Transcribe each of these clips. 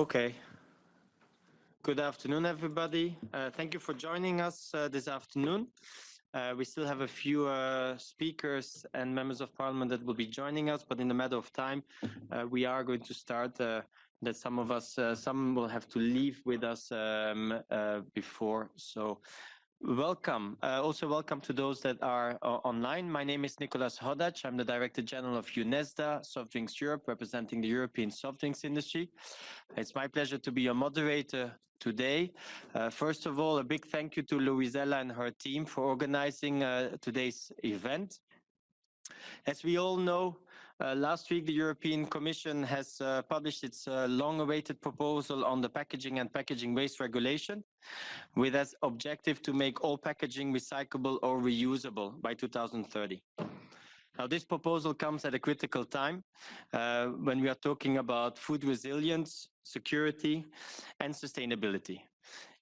Okay. Good afternoon, everybody. Thank you for joining us this afternoon. We still have a few speakers and members of parliament that will be joining us, but in a matter of time, we are going to start. That some of us, some will have to leave with us before. So welcome. Also welcome to those that are online. My name is Nicolas Hodac. I'm the Director General of UNESDA, Soft Drinks Europe, representing the European soft drinks industry. It's my pleasure to be your moderator today. First of all, a big thank you to Louisella and her team for organizing today's event. As we all know, last week the European Commission has published its long-awaited proposal on the packaging and packaging waste regulation, with as objective to make all packaging recyclable or reusable by 2030. Now, this proposal comes at a critical time when we are talking about food resilience, security, and sustainability,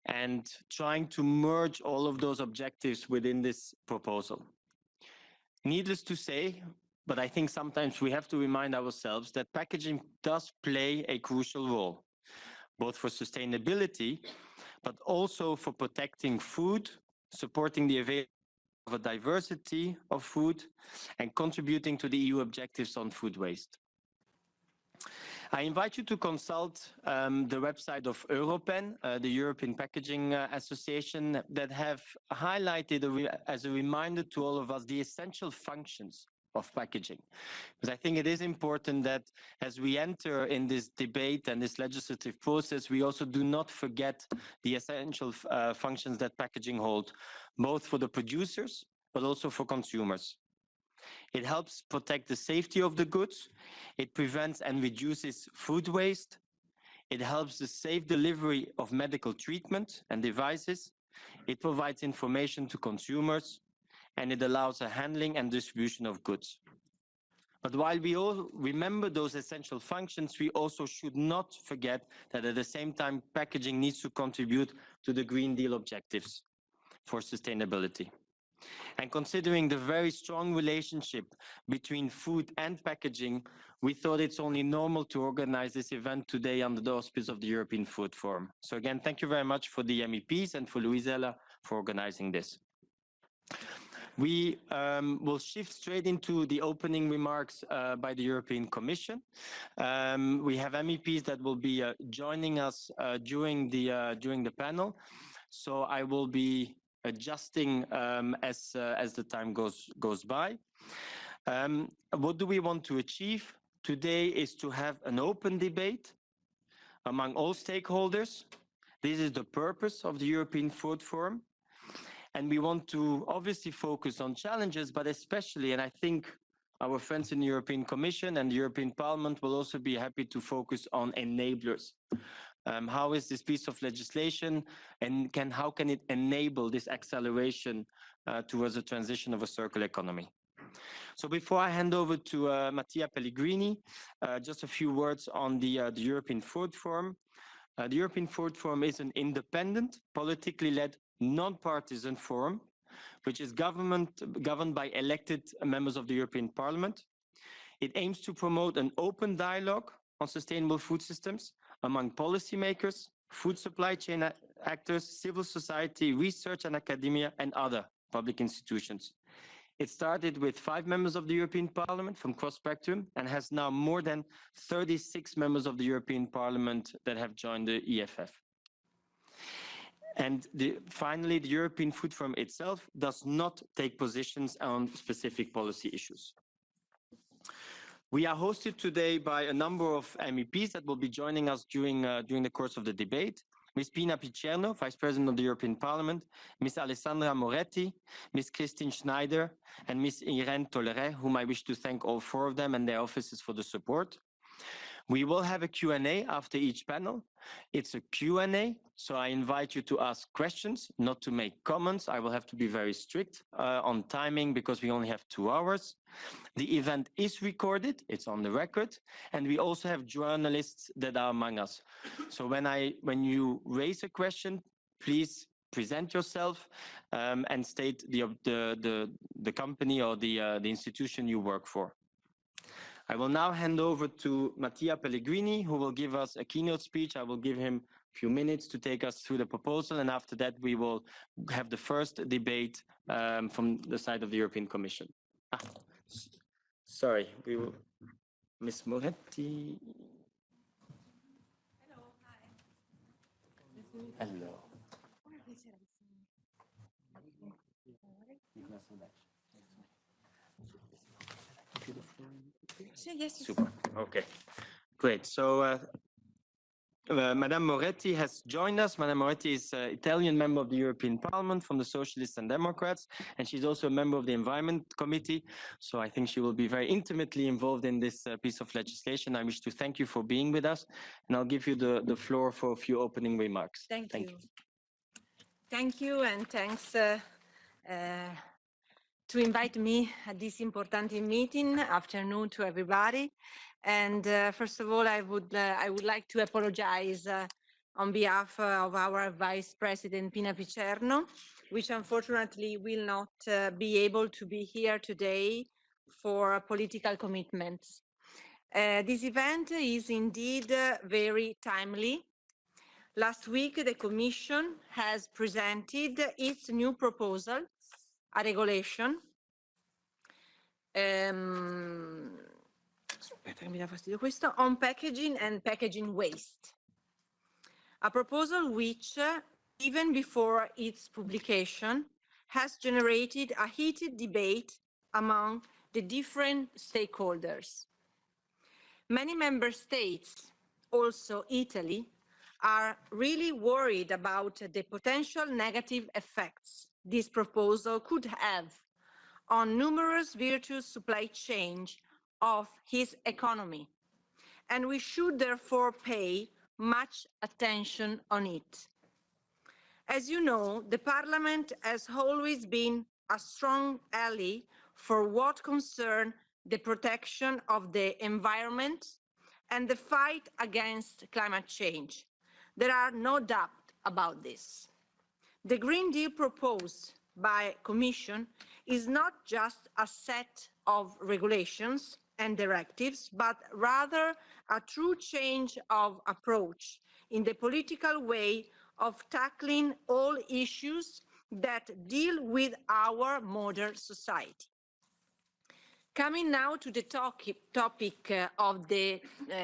and trying to merge all of those objectives within this proposal. Needless to say, but I think sometimes we have to remind ourselves that packaging does play a crucial role, both for sustainability, but also for protecting food, supporting the availability of a diversity of food, and contributing to the EU objectives on food waste. I invite you to consult the website of Europen, the European Packaging Association, that have highlighted as a reminder to all of us the essential functions of packaging. Because I think it is important that as we enter in this debate and this legislative process, we also do not forget the essential functions that packaging hold, both for the producers, but also for consumers. It helps protect the safety of the goods. It prevents and reduces food waste. It helps the safe delivery of medical treatment and devices. It provides information to consumers, and it allows a handling and distribution of goods. But while we all remember those essential functions, we also should not forget that at the same time, packaging needs to contribute to the Green Deal objectives for sustainability. And considering the very strong relationship between food and packaging, we thought it's only normal to organize this event today under the auspices of the European Food Forum. So again, thank you very much for the MEPs and for Louisella for organizing this. We will shift straight into the opening remarks by the European Commission. We have MEPs that will be joining us during the panel. So I will be adjusting as the time goes by. What do we want to achieve today is to have an open debate among all stakeholders. This is the purpose of the European Food Forum. And we want to obviously focus on challenges, but especially, and I think our friends in the European Commission and the European Parliament will also be happy to focus on enablers. How is this piece of legislation and how can it enable this acceleration towards a transition of a circular economy? So before I hand over to Mattia Pellegrini, just a few words on the European Food Forum. The European Food Forum is an independent, politically led, non-partisan forum, which is governed by elected members of the European Parliament. It aims to promote an open dialogue on sustainable food systems among policymakers, food supply chain actors, civil society, research and academia, and other public institutions. It started with 5 members of the European Parliament from cross-spectrum and has now more than 36 members of the European Parliament that have joined the EFF. And finally, the European Food Forum itself does not take positions on specific policy issues. We are hosted today by a number of MEPs that will be joining us during the course of the debate. Ms. Pina Picerno, Vice President of the European Parliament, Ms. Alessandra Moretti, Ms. Christine Schneider, and Ms. Irène Tolleret, whom I wish to thank all 4 of them and their offices for the support. We will have a Q&A after each panel. It's a Q&A, so I invite you to ask questions, not to make comments. I will have to be very strict on timing because we only have 2 hours. The event is recorded, it's on the record, and we also have journalists that are among us. So when you raise a question, please present yourself and state the company or the institution you work for. I will now hand over to Mattia Pellegrini, who will give us a keynote speech. I will give him a few minutes to take us through the proposal, and after that we will have the first debate from the side of the European Commission. Sorry, we will... Ms. Moretti. Hello, hi. Hello. Yes. Super. Okay, great. So Madame Moretti has joined us. Madame Moretti is an Italian member of the European Parliament from the Socialists and Democrats, and she's also a member of the Environment Committee. So I think she will be very intimately involved in this piece of legislation. I wish to thank you for being with us, and I'll give you the floor for a few opening remarks. Thank you. Thank you, and thanks to invite me at this important meeting. Afternoon to everybody. And first of all, I would like to apologize on behalf of our Vice President Pina Picerno, which unfortunately will not be able to be here today for political commitments. This event is indeed very timely. Last week, the Commission has presented its new proposal, a regulation on packaging and packaging waste. A proposal which, even before its publication, has generated a heated debate among the different stakeholders. Many member states, also Italy, are really worried about the potential negative effects this proposal could have on numerous virtuous supply chains of his economy, and we should therefore pay much attention on it. As you know, the Parliament has always been a strong ally for what concerns the protection of the environment and the fight against climate change. There are no doubt about this. The Green Deal proposed by the Commission is not just a set of regulations and directives, but rather a true change of approach in the political way of tackling all issues that deal with our modern society. Coming now to the topic of the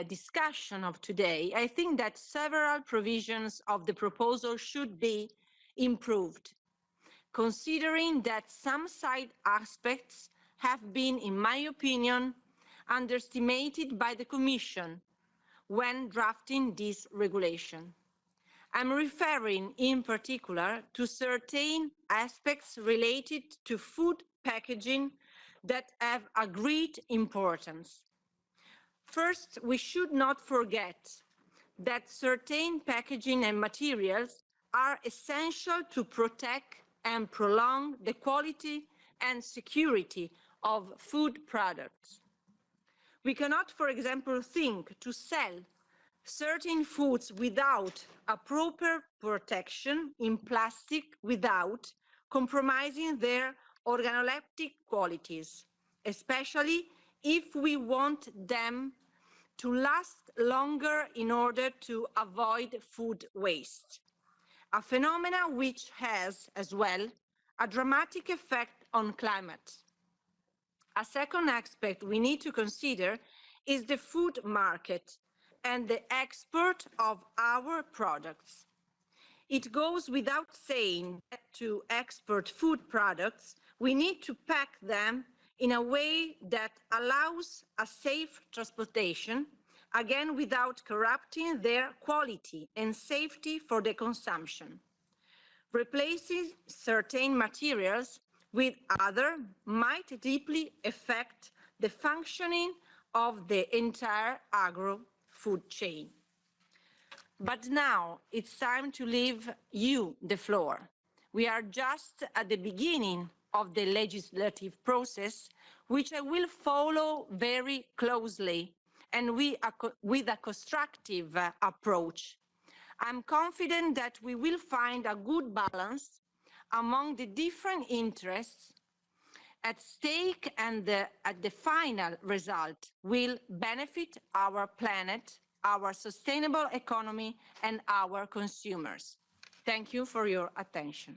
discussion of today, I think that several provisions of the proposal should be improved, considering that some side aspects have been, in my opinion, underestimated by the Commission when drafting this regulation. I'm referring in particular to certain aspects related to food packaging that have a great importance. First, we should not forget that certain packaging and materials are essential to protect and prolong the quality and security of food products. We cannot, for example, think to sell certain foods without a proper protection in plastic without compromising their organoleptic qualities, especially if we want them to last longer in order to avoid food waste, a phenomenon which has, as well, a dramatic effect on climate. A second aspect we need to consider is the food market and the export of our products. It goes without saying that to export food products, we need to pack them in a way that allows a safe transportation, again without corrupting their quality and safety for the consumption. Replacing certain materials with other might deeply affect the functioning of the entire agro-food chain. But now it's time to leave you the floor. We are just at the beginning of the legislative process, which I will follow very closely and with a constructive approach. I'm confident that we will find a good balance among the different interests at stake, and at the final result will benefit our planet, our sustainable economy, and our consumers. Thank you for your attention.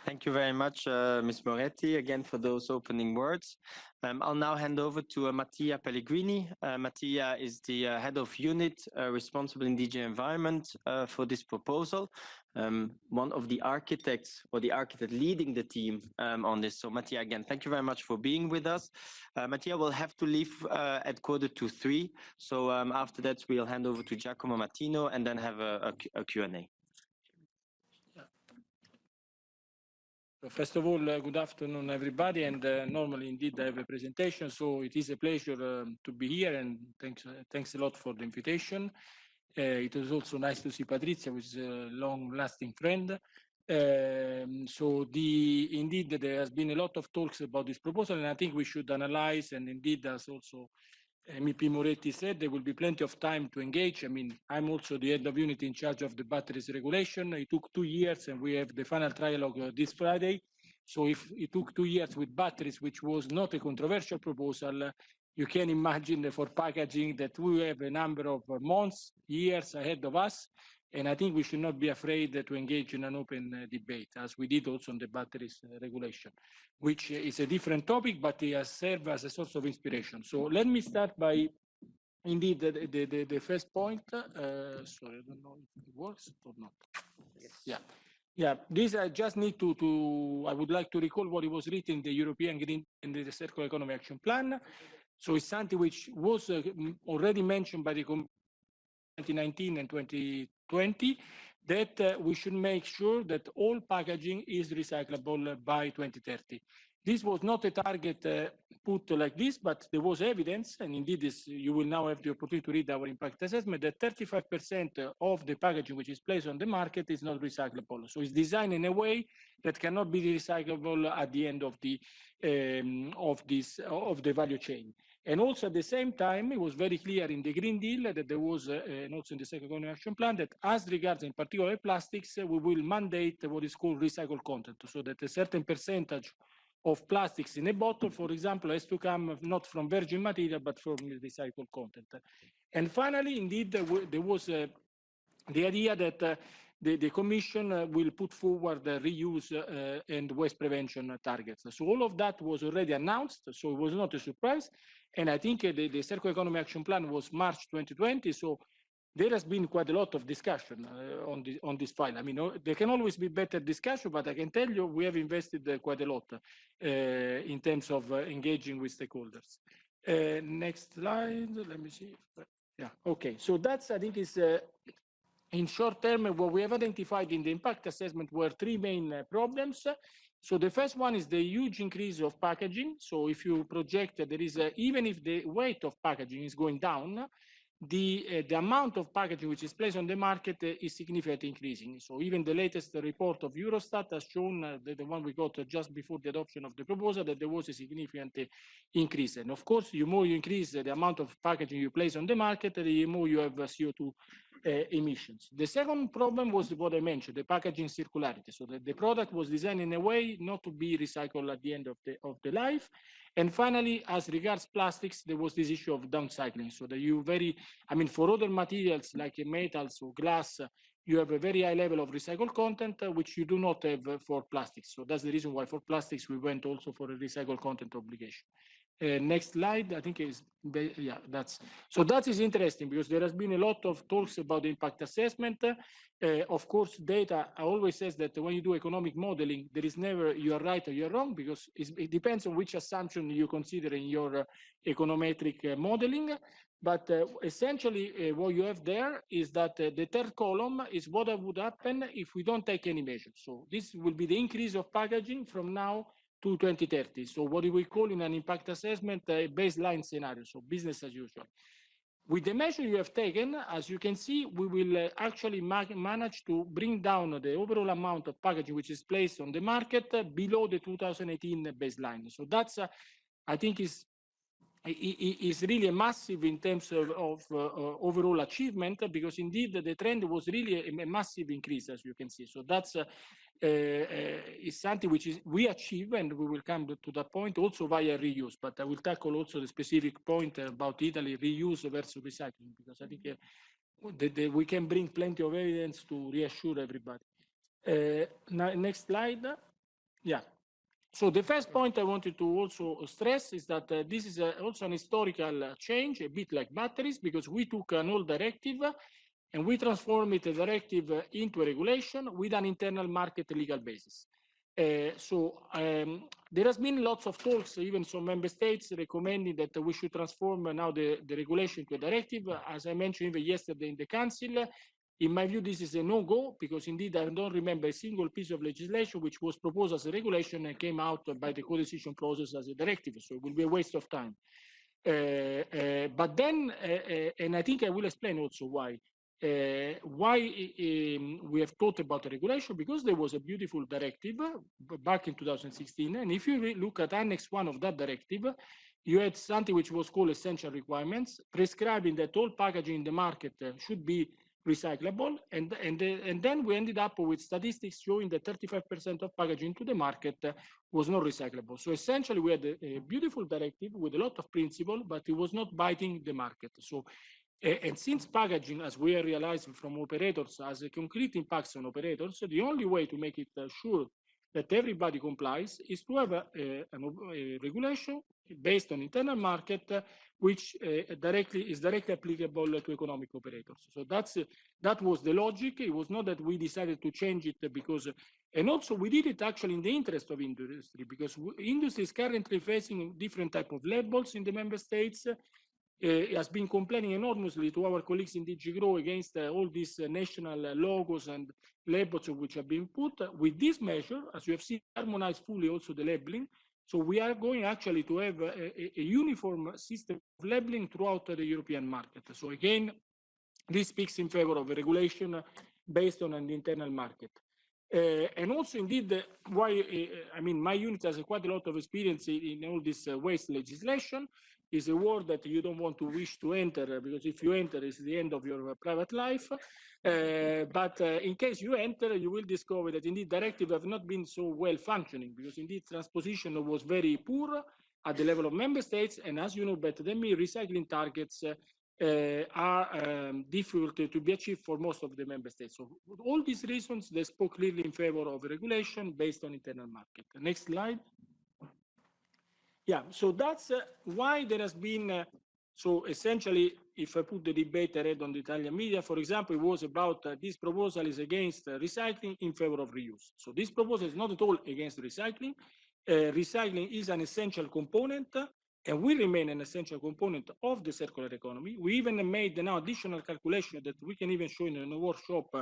Thank you very much, Ms. Moretti, again for those opening words. I'll now hand over to Mattia Pellegrini. Mattia is the head of unit responsible in DG Environment for this proposal, one of the architects or the architect leading the team on this. So Mattia, again, thank you very much for being with us. Mattia will have to leave at 2:45. So after that, we'll hand over to Giacomo Martino and then have a Q&A. So first of all, good afternoon, everybody. And normally, indeed, I have a presentation, so it is a pleasure to be here. And thanks a lot for the invitation. It was also nice to see Patrizia, who is a long-lasting friend. Indeed, there has been a lot of talks about this proposal, and I think we should analyze. And indeed, as also MEP Moretti said, there will be plenty of time to engage. I mean, I'm also the head of unit in charge of the batteries regulation. It took 2 years, and we have the final trialogue this Friday. So if it took 2 years with batteries, which was not a controversial proposal, you can imagine for packaging that we have a number of months, years ahead of us. And I think we should not be afraid to engage in an open debate, as we did also on the batteries regulation, which is a different topic, but it has served as a source of inspiration. So let me start by, indeed, the first point. Sorry, I don't know if it works or not. Yes. Yeah. This I just need I would like to recall what it was written in the European Green and the Circular Economy Action Plan. So it's something which was already mentioned by the 2019 and 2020, that we should make sure that all packaging is recyclable by 2030. This was not a target put like this, but there was evidence, and indeed you will now have the opportunity to read our impact assessment, that 35% of the packaging which is placed on the market is not recyclable. So it's designed in a way that cannot be recyclable at the end of the value chain. And also at the same time, it was very clear in the Green Deal that there was, and also in the Circular Economy Action Plan, that as regards in particular plastics, we will mandate what is called recycled content, so that a certain percentage of plastics in a bottle, for example, has to come not from virgin material, but from recycled content. And finally, indeed, there was the idea that the Commission will put forward the reuse and waste prevention targets. So all of that was already announced, so it was not a surprise. And I think the Circular Economy Action Plan was March 2020, so there has been quite a lot of discussion on this file. I mean, there can always be better discussion, but I can tell you we have invested quite a lot in terms of engaging with stakeholders. Next slide, let me see. Yeah, okay. So that's, I think, is in short term, what we have identified in the impact assessment were 3 main problems. So the first one is the huge increase of packaging. So if you project that there is, even if the weight of packaging is going down, the amount of packaging which is placed on the market is significantly increasing. So even the latest report of Eurostat has shown, the one we got just before the adoption of the proposal, that there was a significant increase. And of course, the more you increase the amount of packaging you place on the market, the more you have CO2 emissions. The second problem was what I mentioned, the packaging circularity. So the product was designed in a way not to be recycled at the end of the life. And finally, as regards plastics, there was this issue of downcycling. So that for other materials like metals or glass, you have a very high level of recycled content, which you do not have for plastics. So that's the reason why for plastics, we went also for a recycled content obligation. Next slide, I think that is interesting because there has been a lot of talks about the impact assessment. Of course, data always says that when you do economic modeling, there is never you are right or you're wrong, because it depends on which assumption you consider in your econometric modeling. But essentially, what you have there is that the third column is what would happen if we don't take any measures. So this will be the increase of packaging from now to 2030. So what we call in an impact assessment a baseline scenario, so business as usual. With the measure you have taken, as you can see, we will actually manage to bring down the overall amount of packaging which is placed on the market below the 2018 baseline. So that's, I think, is is really a massive in terms of overall achievement, because indeed the trend was really a massive increase, as you can see. So that's is something which we achieve, and we will come to that point also via reuse. But I will tackle also the specific point about Italy reuse versus recycling, because I think we can bring plenty of evidence to reassure everybody. Next slide. Yeah. So the first point I wanted to also stress is that this is also an historical change, a bit like batteries, because we took an old directive and we transformed it, a directive, into a regulation with an internal market legal basis. There has been lots of talks, even some member states recommending that we should transform now the regulation to a directive. As I mentioned even yesterday in the Council, in my view, this is a no-go, because indeed I don't remember a single piece of legislation which was proposed as a regulation and came out by the co-decision process as a directive. So it will be a waste of time. But then, and I think I will explain also why we have thought about the regulation, because there was a beautiful directive back in 2016. And if you look at Annex 1 of that directive, you had something which was called essential requirements, prescribing that all packaging in the market should be recyclable, and then we ended up with statistics showing that 35% of packaging to the market was not recyclable. So essentially, we had a beautiful directive with a lot of principle, but it was not biting the market. So, and since packaging, as we are realizing from operators, has a concrete impact on operators, the only way to make it sure that everybody complies is to have a regulation based on internal market, which is directly applicable to economic operators. So that was the logic. It was not that we decided to change it because, and also we did it actually in the interest of industry, because industry is currently facing different type of labels in the member states. Has been complaining enormously to our colleagues in DG Grow against all these national logos and labels which have been put. With this measure, as you have seen, harmonize fully also the labeling. So we are going actually to have a uniform system of labeling throughout the European market. So again, this speaks in favor of a regulation based on an internal market. And also, indeed, why, I mean, my unit has quite a lot of experience in all this waste legislation. Is a word that you don't want to wish to enter, because if you enter, it's the end of your private life. But in case you enter, you will discover that indeed directives have not been so well functioning, because indeed transposition was very poor at the level of member states. And as you know better than me, recycling targets are difficult to be achieved for most of the member states. So all these reasons, they spoke clearly in favor of regulation based on internal market. Next slide. Yeah, so that's why there has been, so essentially, if I put the debate I read on the Italian media, for example, it was about this proposal is against recycling in favor of reuse. So this proposal is not at all against recycling. Recycling is an essential component and will remain an essential component of the circular economy. We even made an additional calculation that we can even show in a workshop,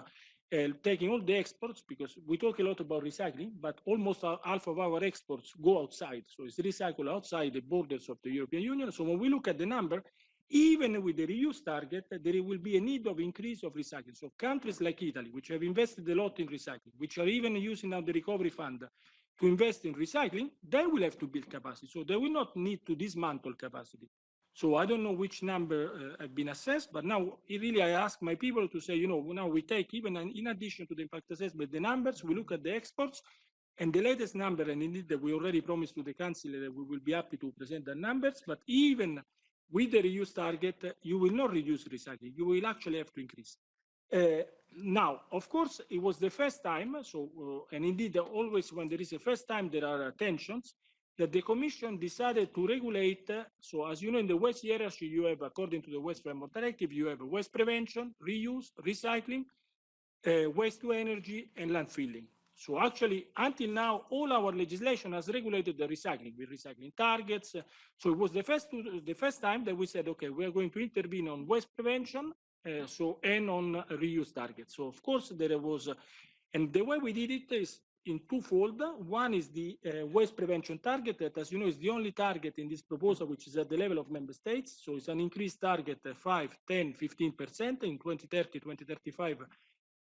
taking all the exports, because we talk a lot about recycling, but almost half of our exports go outside. So it's recycled outside the borders of the European Union. So when we look at the number, even with the reuse target, there will be a need of increase of recycling. So countries like Italy, which have invested a lot in recycling, which are even using now the recovery fund to invest in recycling, they will have to build capacity. So they will not need to dismantle capacity. So I don't know which number have been assessed, but now really I ask my people to say, you know, now we take even in addition to the impact assessment, the numbers, we look at the exports, and the latest number, and indeed that we already promised to the Council that we will be happy to present the numbers, but even with the reuse target, you will not reduce recycling, you will actually have to increase. Now, of course, it was the first time, so, and indeed always when there is a first time, there are tensions, that the Commission decided to regulate. So as you know, in the waste hierarchy, you have, according to the Waste Framework Directive, you have waste prevention, reuse, recycling, waste to energy, and landfilling. So actually, until now, all our legislation has regulated the recycling with recycling targets. So it was the first time that we said, okay, we are going to intervene on waste prevention, and on reuse targets. So of course there was, and the way we did it is in twofold. One is the waste prevention target that, as you know, is the only target in this proposal which is at the level of member states. So it's an increased target 5, 10, 15% in 2030, 2035,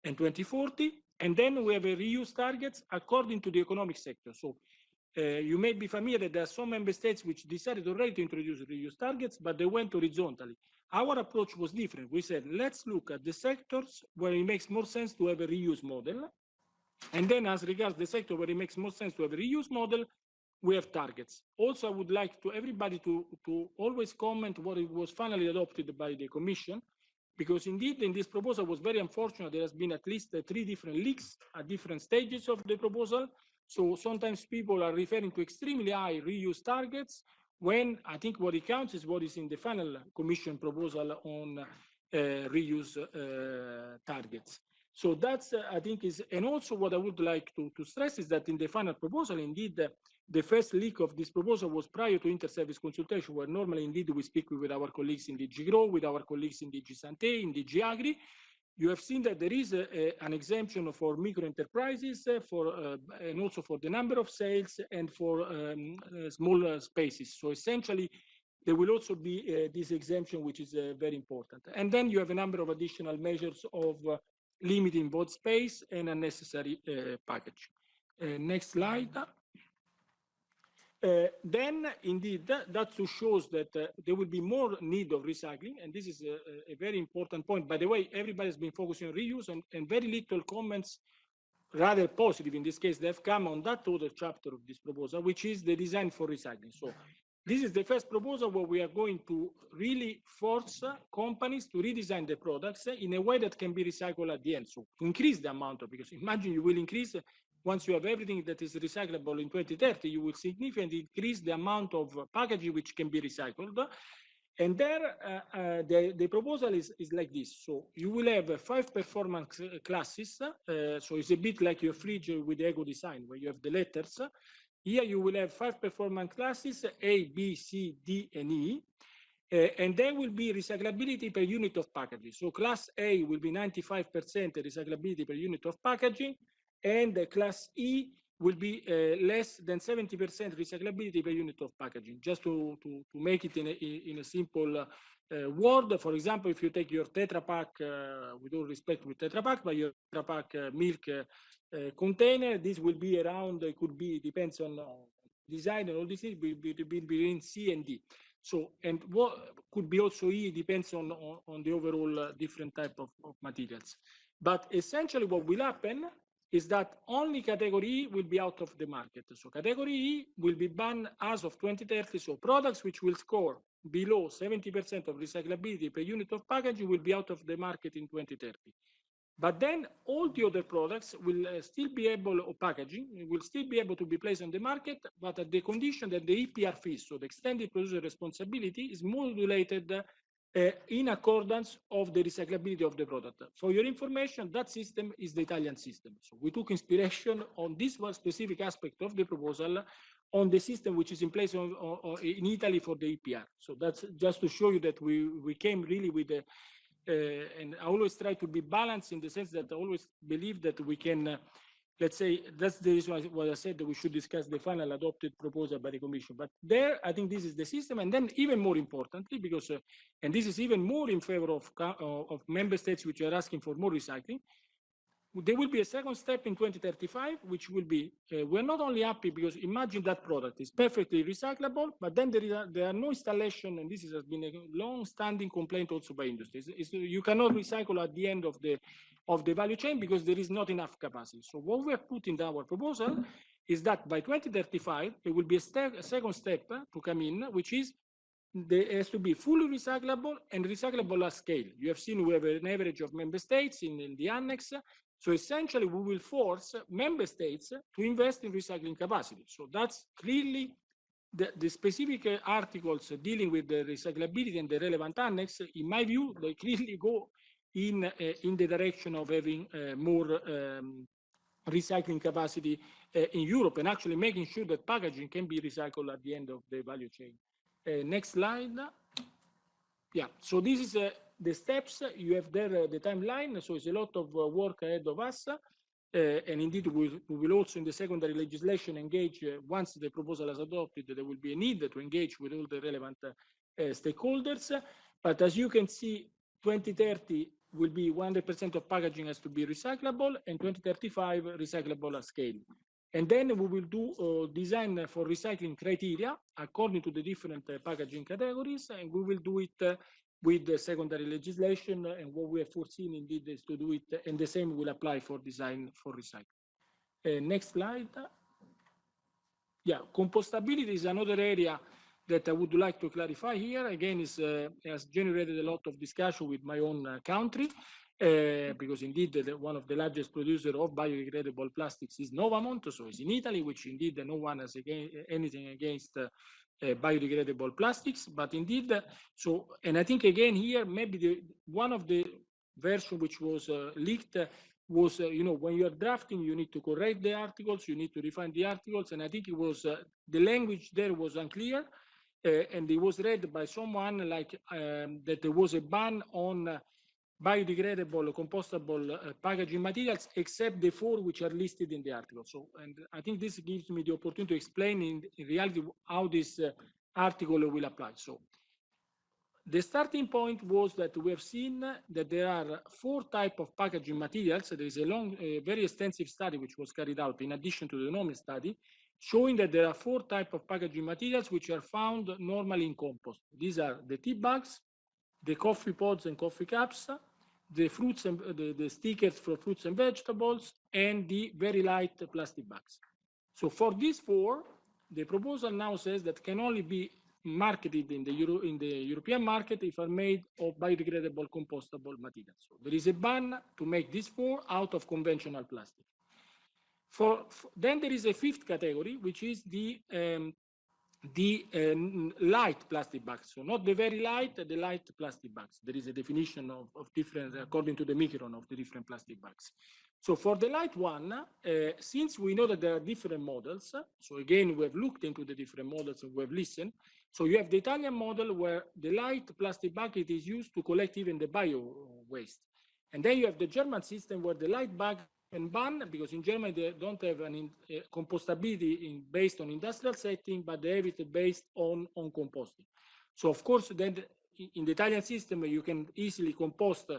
and 2040. And then we have a reuse targets according to the economic sector. So You may be familiar that there are some member states which decided already to introduce reuse targets, but they went horizontally. Our approach was different. We said, let's look at the sectors where it makes more sense to have a reuse model. And then as regards the sector where it makes more sense to have a reuse model, we have targets. Also, I would like to everybody to always comment what it was finally adopted by the Commission, because indeed in this proposal was very unfortunate. There has been at least 3 different leaks at different stages of the proposal. So sometimes people are referring to extremely high reuse targets when I think what it counts is what is in the final Commission proposal on reuse targets. So that's, I think, is, and also what I would like to stress is that in the final proposal, indeed, the first leak of this proposal was prior to inter-service consultation, where normally, indeed, we speak with our colleagues in DG Grow, with our colleagues in DG Santé, in DG Agri. You have seen that there is an exemption for micro enterprises, and also for the number of sales and for small spaces. So essentially, there will also be this exemption, which is very important. And then you have a number of additional measures of limiting both space and unnecessary package. Next slide. Then, indeed, that shows that there will be more need of recycling, and this is a very important point. By the way, everybody's been focusing on reuse, and very little comments, rather positive in this case, they have come on that other chapter of this proposal, which is the design for recycling. So this is the first proposal where we are going to really force companies to redesign the products in a way that can be recycled at the end. So increase the amount of, because imagine you will increase, once you have everything that is recyclable in 2030, you will significantly increase the amount of packaging which can be recycled. And there, the proposal is like this. So you will have 5 performance classes. So it's a bit like your fridge with the eco design, where you have the letters. Here you will have 5 performance classes, A, B, C, D, and E. And there will be recyclability per unit of packaging. So class A will be 95% recyclability per unit of packaging, and class E will be less than 70% recyclability per unit of packaging. Just to make it in a simple word, for example, if you take your Tetra Pak, with all respect with Tetra Pak, but your Tetra Pak milk container, this will be around, it could be, depends on design and all this, will be between C and D. So, and what could be also E, depends on the overall different type of materials. But essentially what will happen is that only category E will be out of the market. So category E will be banned as of 2030. So products which will score below 70% of recyclability per unit of packaging will be out of the market in 2030. But then all the other products will still be able, or packaging, will still be able to be placed on the market, but at the condition that the EPR fees, so the extended producer responsibility, is modulated in accordance of the recyclability of the product. For your information, that system is the Italian system. So we took inspiration on this one specific aspect of the proposal on the system which is in place in Italy for the EPR. So that's just to show you that we came really with the, and I always try to be balanced in the sense that I always believe that we can, let's say, that's the reason why I said that we should discuss the final adopted proposal by the Commission. But there, I think this is the system. And then even more importantly, because, and this is even more in favor of member states which are asking for more recycling, there will be a second step in 2035, which will be, we're not only happy because imagine that product is perfectly recyclable, but then there are no installation, and this has been a long-standing complaint also by industries. You cannot recycle at the end of the value chain because there is not enough capacity. So what we have put in our proposal is that by 2035, there will be a second step to come in, which is there has to be fully recyclable and recyclable at scale. You have seen we have an average of member states in the annex. So essentially, we will force member states to invest in recycling capacity. So that's clearly the specific articles dealing with the recyclability and the relevant annex. In my view, they clearly go in the direction of having more recycling capacity in Europe, and actually making sure that packaging can be recycled at the end of the value chain. Next slide. Yeah, so this is the steps. You have there the timeline, so it's a lot of work ahead of us. And indeed, we will also in the secondary legislation engage, once the proposal is adopted, there will be a need to engage with all the relevant stakeholders. But as you can see, 2030 will be 100% of packaging has to be recyclable, and 2035 recyclable at scale. And then we will do design for recycling criteria according to the different packaging categories, and we will do it with the secondary legislation. And what we have foreseen indeed is to do it, and the same will apply for design for recycling. Next slide. Yeah, compostability is another area that I would like to clarify here. Again, has generated a lot of discussion with my own country, because indeed one of the largest producers of biodegradable plastics is Novamont, so it's in Italy, which indeed no one has anything against biodegradable plastics, but indeed, and I think again here, maybe one of the version which was leaked was, when you are drafting, you need to correct the articles, you need to refine the articles, and I think it was, the language there was unclear, and it was read by someone like that there was a ban on biodegradable, compostable packaging materials, except the 4 which are listed in the article. So, and I think this gives me the opportunity to explain in reality how this article will apply. So, the starting point was that we have seen that there are 4 types of packaging materials. There is a very extensive study which was carried out in addition to the normal study, showing that there are 4 types of packaging materials which are found normally in compost. These are the tea bags, the coffee pods and coffee cups, the fruits and the stickers for fruits and vegetables, and the very light plastic bags. So for these 4, the proposal now says that can only be marketed in the European market if are made of biodegradable compostable materials. So there is a ban to make these 4 out of conventional plastic. Then there is a 5th category, which is the light plastic bags. So not the very light, the light plastic bags. There is a definition of different, according to the micron of the different plastic bags. So for the light one, since we know that there are different models, so again, we have looked into the different models and we have listened. So you have the Italian model where the light plastic bucket is used to collect even the bio waste. And then you have the German system where the light bag and ban, because in Germany they don't have compostability based on industrial setting, but they have it based on composting. So of course, then in the Italian system, you can easily compost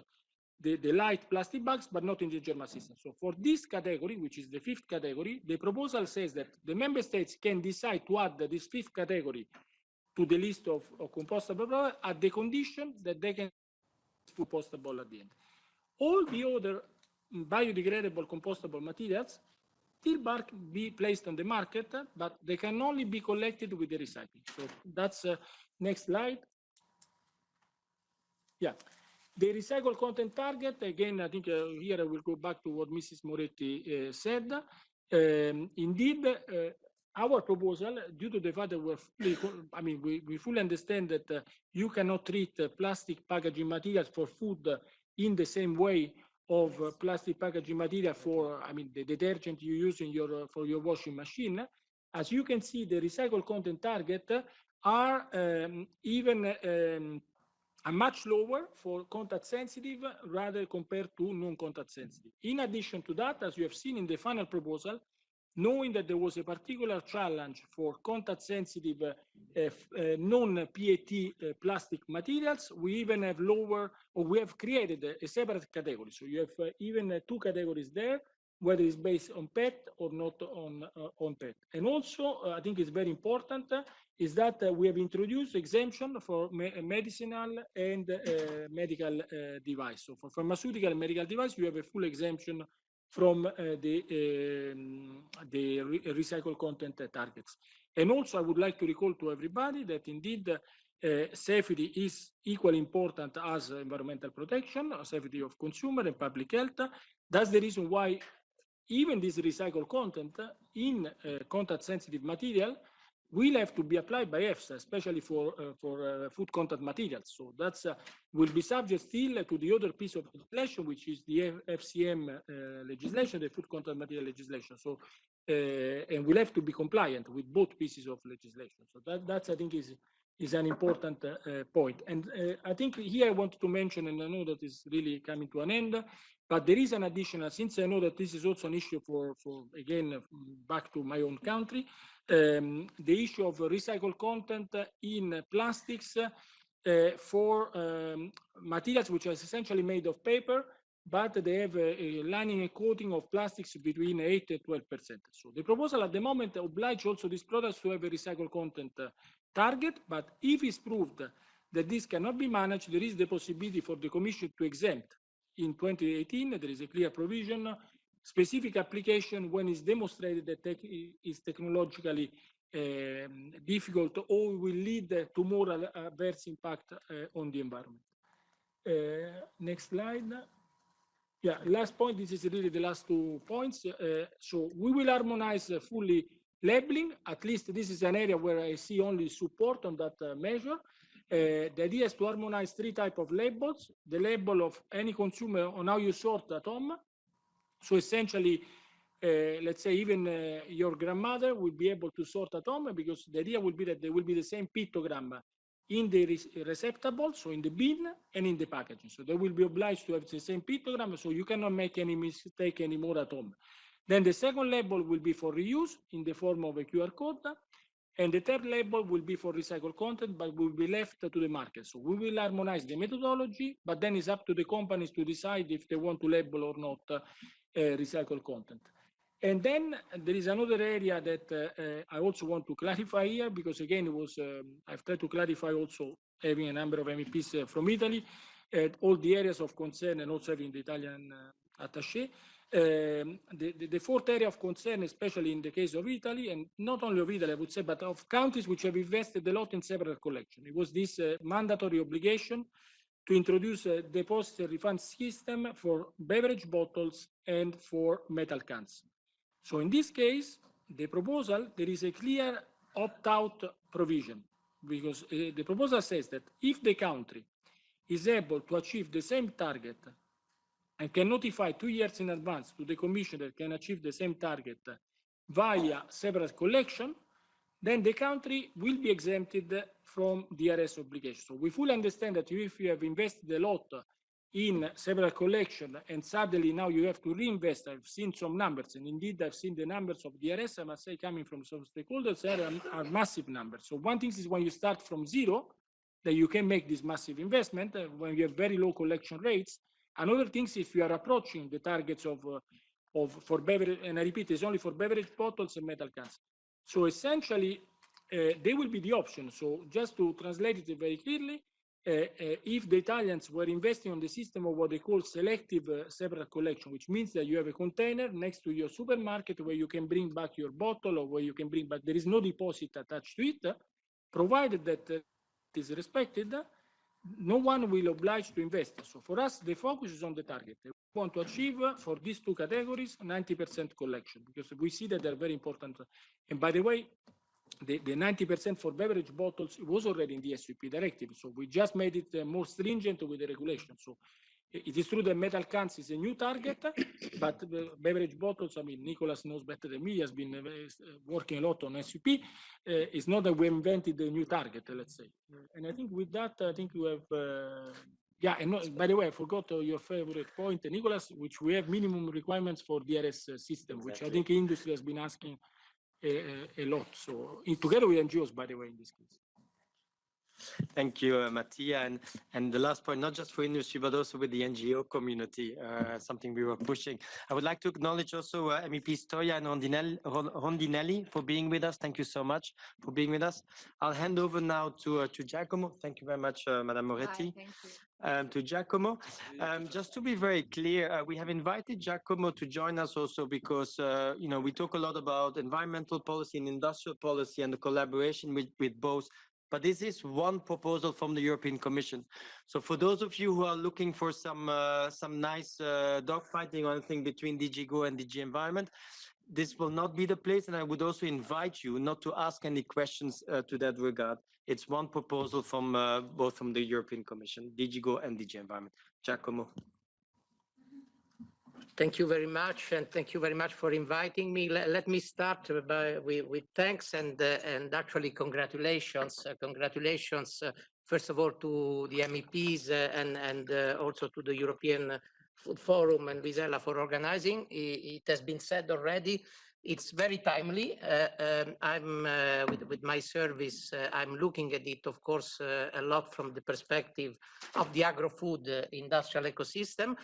the light plastic bags, but not in the German system. So for this category, which is the 5th category, the proposal says that the member states can decide to add this 5th category to the list of compostable at the condition that they can compostable at the end. All the other biodegradable compostable materials still be placed on the market, but they can only be collected with the recycling. So that's next slide. Yeah. The recycled content target, again, I think here I will go back to what Mrs. Moretti said. Indeed, our proposal, due to the fact that we fully understand that you cannot treat plastic packaging materials for food in the same way of plastic packaging material for, the detergent you use in for your washing machine. As you can see, the recycled content target are even much lower for contact sensitive rather compared to non-contact sensitive. In addition to that, as you have seen in the final proposal, knowing that there was a particular challenge for contact sensitive non-PET plastic materials, we even have lower, or we have created a separate category. So you have even 2 categories there, whether it's based on PET or not on PET. And also, I think it's very important, is that we have introduced exemption for medicinal and medical device. So for pharmaceutical and medical device, you have a full exemption from the recycled content targets. And also, I would like to recall to everybody that indeed safety is equally important as environmental protection, safety of consumer and public health. That's the reason why even this recycled content in contact sensitive material will have to be applied by EFSA, especially for food contact materials. So that's will be subject still to the other piece of legislation, which is the FCM legislation, the food contact material legislation. So and we'll have to be compliant with both pieces of legislation. So that's I think is an important point. And I think here I want to mention, and I know that is really coming to an end, but there is an additional, since I know that this is also an issue for again, back to my own country, the issue of recycled content in plastics for materials which are essentially made of paper, but they have a lining and coating of plastics between 8 and 12%. So the proposal at the moment obliges also these products to have a recycled content target, but if it's proved that this cannot be managed, there is the possibility for the Commission to exempt. In 2018, there is a clear provision, specific application when it's demonstrated that is technologically difficult or will lead to more adverse impact on the environment. Next slide. Yeah, last point, this is really the last 2 points. So we will harmonize fully labeling. At least this is an area where I see only support on that measure. The idea is to harmonize 3 types of labels. The label of any consumer on how you sort at home. So essentially, let's say even your grandmother will be able to sort at home, because the idea will be that there will be the same pictogram in the receptacle, so in the bin and in the packaging. So they will be obliged to have the same pictogram, so you cannot make any mistake anymore at home. Then the second label will be for reuse in the form of a QR code. And the third label will be for recycled content, but will be left to the market. So we will harmonize the methodology, but then it's up to the companies to decide if they want to label or not recycled content. And then there is another area that I also want to clarify here, because again, it was I've tried to clarify also having a number of MEPs from Italy, all the areas of concern, and also having the Italian attaché. The fourth area of concern, especially in the case of Italy, and not only of Italy, I would say, but of countries which have invested a lot in separate collection. It was this mandatory obligation to introduce a deposit and refund system for beverage bottles and for metal cans. So in this case, the proposal, there is a clear opt-out provision, because the proposal says that if the country is able to achieve the same target and can notify 2 years in advance to the Commission that can achieve the same target via separate collection, then the country will be exempted from DRS obligation. So we fully understand that if you have invested a lot in several collection and suddenly now you have to reinvest, I've seen some numbers, and indeed I've seen the numbers of DRS, I must say, coming from some stakeholders are massive numbers. So one thing is when you start from zero, that you can make this massive investment when you have very low collection rates. Another thing is if you are approaching the targets for beverage, and I repeat, it's only for beverage bottles and metal cans. So essentially, they will be the option. So just to translate it very clearly, if the Italians were investing on the system of what they call selective separate collection, which means that you have a container next to your supermarket where you can bring back your bottle, or where you can bring back, there is no deposit attached to it, provided that it is respected, no one will oblige to invest. So for us, the focus is on the target. We want to achieve for these 2 categories 90% collection, because we see that they're very important. And by the way, the 90% for beverage bottles was already in the SUP directive. So we just made it more stringent with the regulation. So it is true that metal cans is a new target, but the beverage bottles, I mean, Nicolas knows better than me, he has been working a lot on SUP. It's not that we invented a new target, let's say. And I think with that, I think you have, yeah, and no, by the way, I forgot your favorite point, Nicolas, which we have minimum requirements for DRS system, which I think industry has been asking a lot. So together with NGOs, by the way, in this case. Thank you, Mattia. And the last point, not just for industry, but also with the NGO community, something we were pushing. I would like to acknowledge also MEP Stoia and Rondinelli for being with us. Thank you so much for being with us. I'll hand over now to Giacomo. Thank you very much, Madame Moretti. Hi, thank you. To Giacomo. Just to be very clear, we have invited Giacomo to join us also because, you know, we talk a lot about environmental policy and industrial policy and the collaboration with both. But this is one proposal from the European Commission. So for those of you who are looking for some nice dogfighting or anything between DG Go and DG Environment, this will not be the place. And I would also invite you not to ask any questions to that regard. It's one proposal from both from the European Commission, DG Go and DG Environment. Giacomo. Thank you very much, and thank you very much for inviting me. Let me start with thanks and actually congratulations. Congratulations, first of all, to the MEPs and also to the European Food Forum and Visela for organizing. It has been said already. It's very timely. I'm with my service. I'm looking at it, of course, a lot from the perspective of the agro-food industrial ecosystem.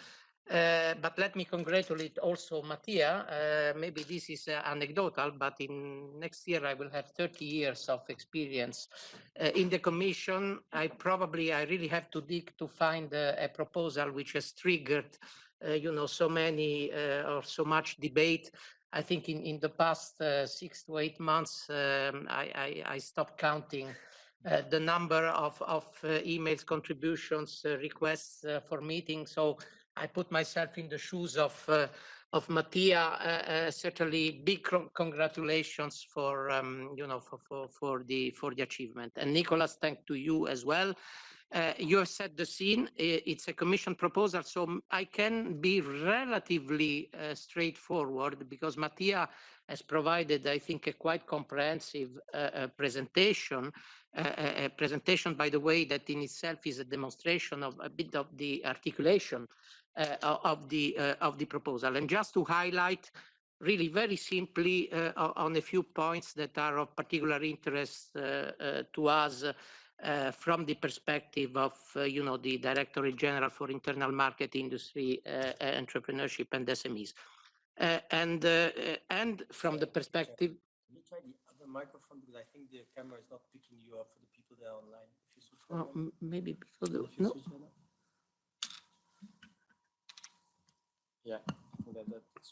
But let me congratulate also Mattia. Maybe this is anecdotal, but in next year I will have 30 years of experience in the Commission. I really have to dig to find a proposal which has triggered, so many or so much debate. I think in the past 6 to 8 months, I stopped counting the number of emails, contributions, requests for meetings. So I put myself in the shoes of Mattia. Certainly, big congratulations for the achievement. And Nicolas, thank to you as well. You have set the scene. It's a Commission proposal, so I can be relatively straightforward because Mattia has provided, I think, a quite comprehensive presentation. A presentation, by the way, that in itself is a demonstration of a bit of the articulation of the proposal. And just to highlight, really very simply, on a few points that are of particular interest to us. From the perspective of, the Directorate General for Internal Market, Industry, Entrepreneurship and SMEs. And from the perspective... Can you try the other microphone? Because I think the camera is not picking you up for the people that are online. If you switch that on. Maybe because... If you No. switch that on. Yeah.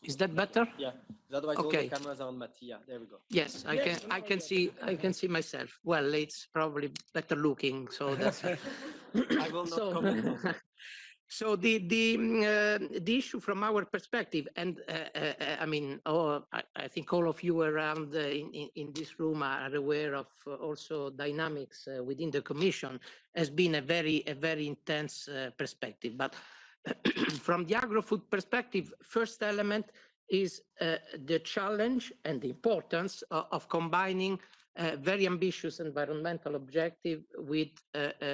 Is that better? Yeah. Otherwise, all Okay. the cameras are on Mattia. There we go. Yes, I can see myself. Well, it's probably better looking, so that's... I will not comment on that. So the issue from our perspective, and I mean, I think all of you around in this room are aware of also dynamics within the Commission, has been a very intense perspective. But from the agro-food perspective, first element is the challenge and the importance of combining very ambitious environmental objective with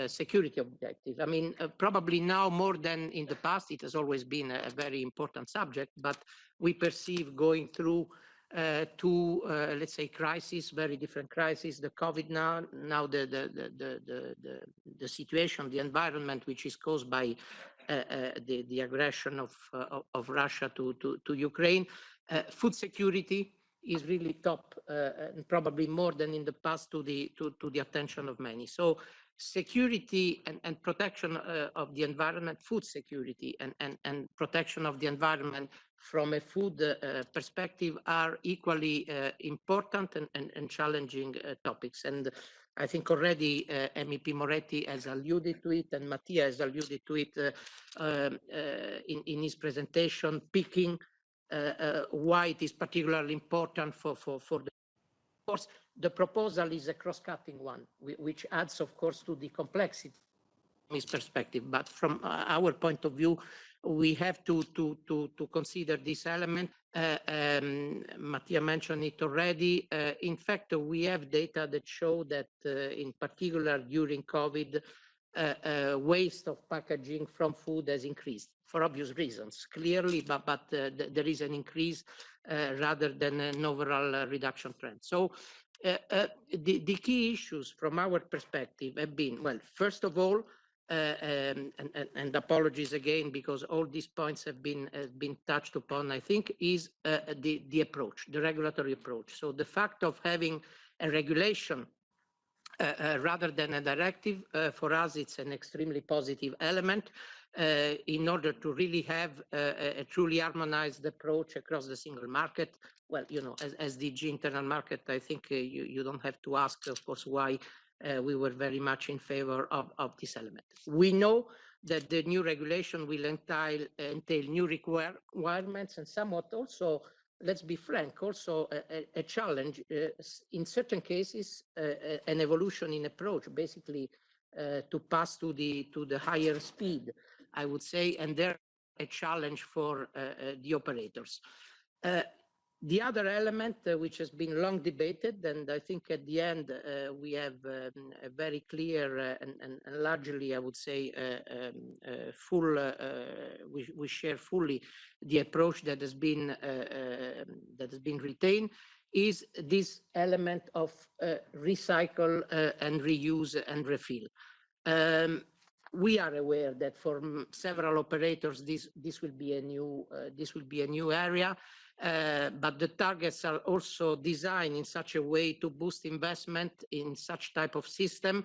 security objective. I mean, probably now more than in the past, it has always been a very important subject, but we perceive going through two, let's say, crises, very different crises, the COVID now the situation, the environment, which is caused by the aggression of Russia to Ukraine. Food security is really top, and probably more than in the past to the attention of many. So security and protection of the environment, food security and protection of the environment from a food perspective are equally important and challenging topics. And I think already MEP Moretti has alluded to it, and Mattia has alluded to it in his presentation, picking why it is particularly important for the... Of course, the proposal is a cross-cutting one, which adds, of course, to the complexity from his perspective. But from our point of view, we have to consider this element. Mattia mentioned it already. In fact, we have data that show that, in particular during COVID, waste of packaging from food has increased for obvious reasons, clearly, but there is an increase rather than an overall reduction trend. So the key issues from our perspective have been, well, first of all, and apologies again because all these points have been touched upon, I think, is the approach, the regulatory approach. So the fact of having a regulation rather than a directive, for us, it's an extremely positive element in order to really have a truly harmonized approach across the single market. Well, as DG Internal Market, I think you don't have to ask, of course, why we were very much in favor of this element. We know that the new regulation will entail new requirements and somewhat also, let's be frank, also a challenge, in certain cases, an evolution in approach, basically to pass to the higher speed, I would say, and there a challenge for the operators. The other element, which has been long debated, and I think at the end we have a very clear and largely, I would say, we share fully the approach that has been retained, is this element of recycle and reuse and refill. We are aware that for several operators, this will be a new area, but the targets are also designed in such a way to boost investment in such type of system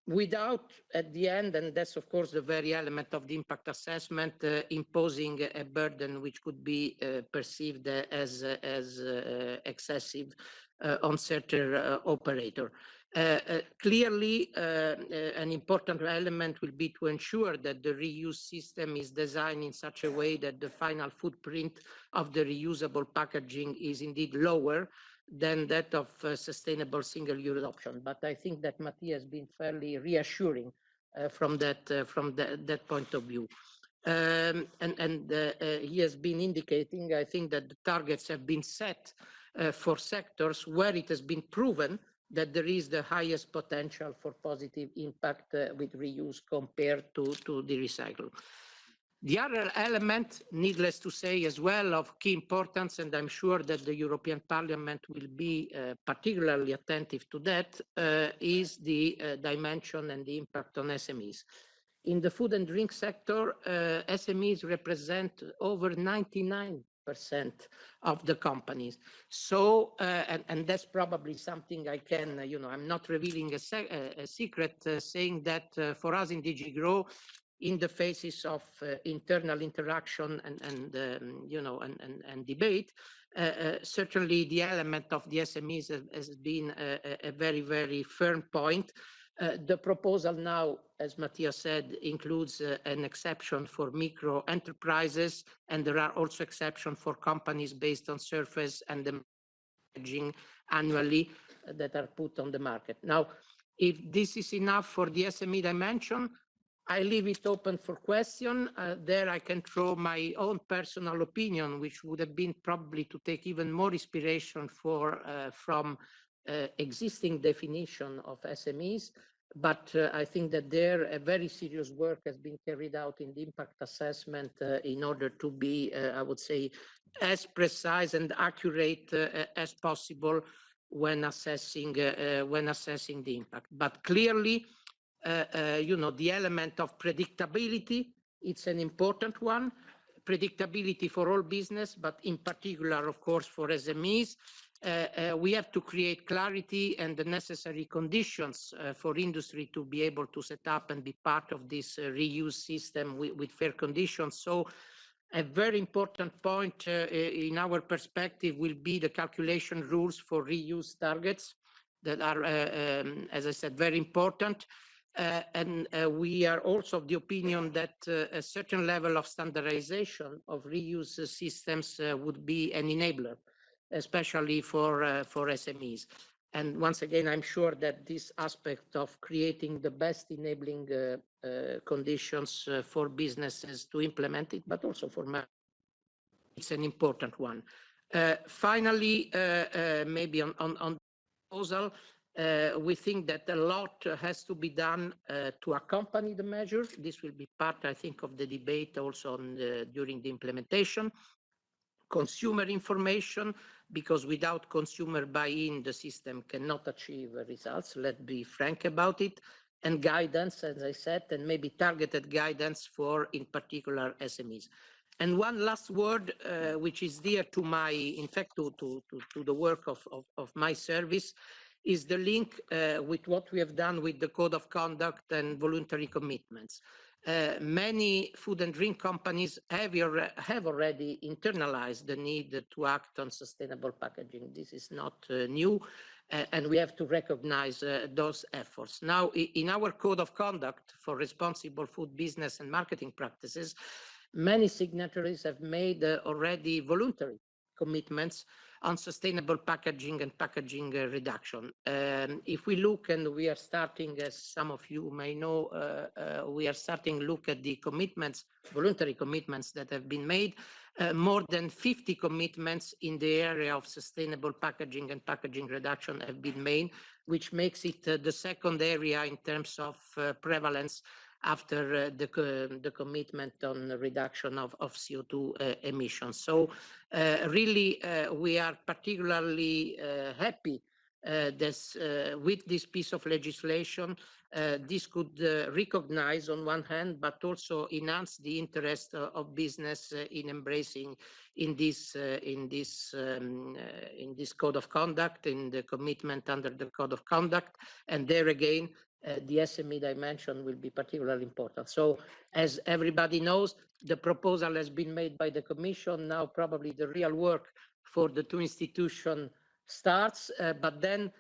without, at the end, and that's of course the very element of the impact assessment, imposing a burden which could be perceived as excessive on certain operator. Clearly, an important element will be to ensure that the reuse system is designed in such a way that the final footprint of the reusable packaging is indeed lower than that of sustainable single-use option. But I think that Mattia has been fairly reassuring from that point of view. He has been indicating, I think, that the targets have been set for sectors where it has been proven that there is the highest potential for positive impact with reuse compared to the recycle. The other element, needless to say as well, of key importance, and I'm sure that the European Parliament will be particularly attentive to that, is the dimension and the impact on SMEs. In the food and drink sector, SMEs represent over 99% of the companies. So, and that's probably something I can, I'm not revealing a secret, saying that for us in DG Grow, in the phases of internal interaction and debate, certainly the element of the SMEs has been a very, very firm point. The proposal now, as Mattia said, includes an exception for micro enterprises, and there are also exceptions for companies based on surface and the packaging annually that are put on the market. Now, if this is enough for the SME dimension, I leave it open for question. There I can throw my own personal opinion, which would have been probably to take even more inspiration from existing definition of SMEs. But I think that there a very serious work has been carried out in the impact assessment in order to be, I would say, as precise and accurate as possible when assessing the impact. But clearly, the element of predictability, it's an important one. Predictability for all business, but in particular, of course, for SMEs. We have to create clarity and the necessary conditions for industry to be able to set up and be part of this reuse system with fair conditions. So a very important point in our perspective will be the calculation rules for reuse targets that are, as I said, very important. We are also of the opinion that a certain level of standardization of reuse systems would be an enabler, especially for SMEs. And once again, I'm sure that this aspect of creating the best enabling conditions for businesses to implement it, but also for it's an important one. Finally, maybe on the proposal, we think that a lot has to be done to accompany the measure. This will be part, I think, of the debate also during the implementation. Consumer information, because without consumer buy-in, the system cannot achieve results. Let's be frank about it. And guidance, as I said, and maybe targeted guidance for, in particular, SMEs. And one last word, which is dear to my, in fact, to the work of my service, is the link with what we have done with the Code of Conduct and voluntary commitments. Many food and drink companies have already internalized the need to act on sustainable packaging. This is not new, and we have to recognize those efforts. Now, in our Code of Conduct for responsible food business and marketing practices, many signatories have made already voluntary commitments on sustainable packaging and packaging reduction. If we look, and we are starting, as some of you may know, we are starting to look at the commitments, voluntary commitments that have been made, more than 50 commitments in the area of sustainable packaging and packaging reduction have been made, which makes it the second area in terms of prevalence after the commitment on the reduction of CO2 emissions. So really, we are particularly happy with this piece of legislation, this could recognize on one hand, but also enhance the interest of business in embracing in this code of conduct, in the commitment under the code of conduct. And there again, the SME dimension will be particularly important. So as everybody knows, the proposal has been made by the Commission. Now probably the real work for the two institutions starts, but then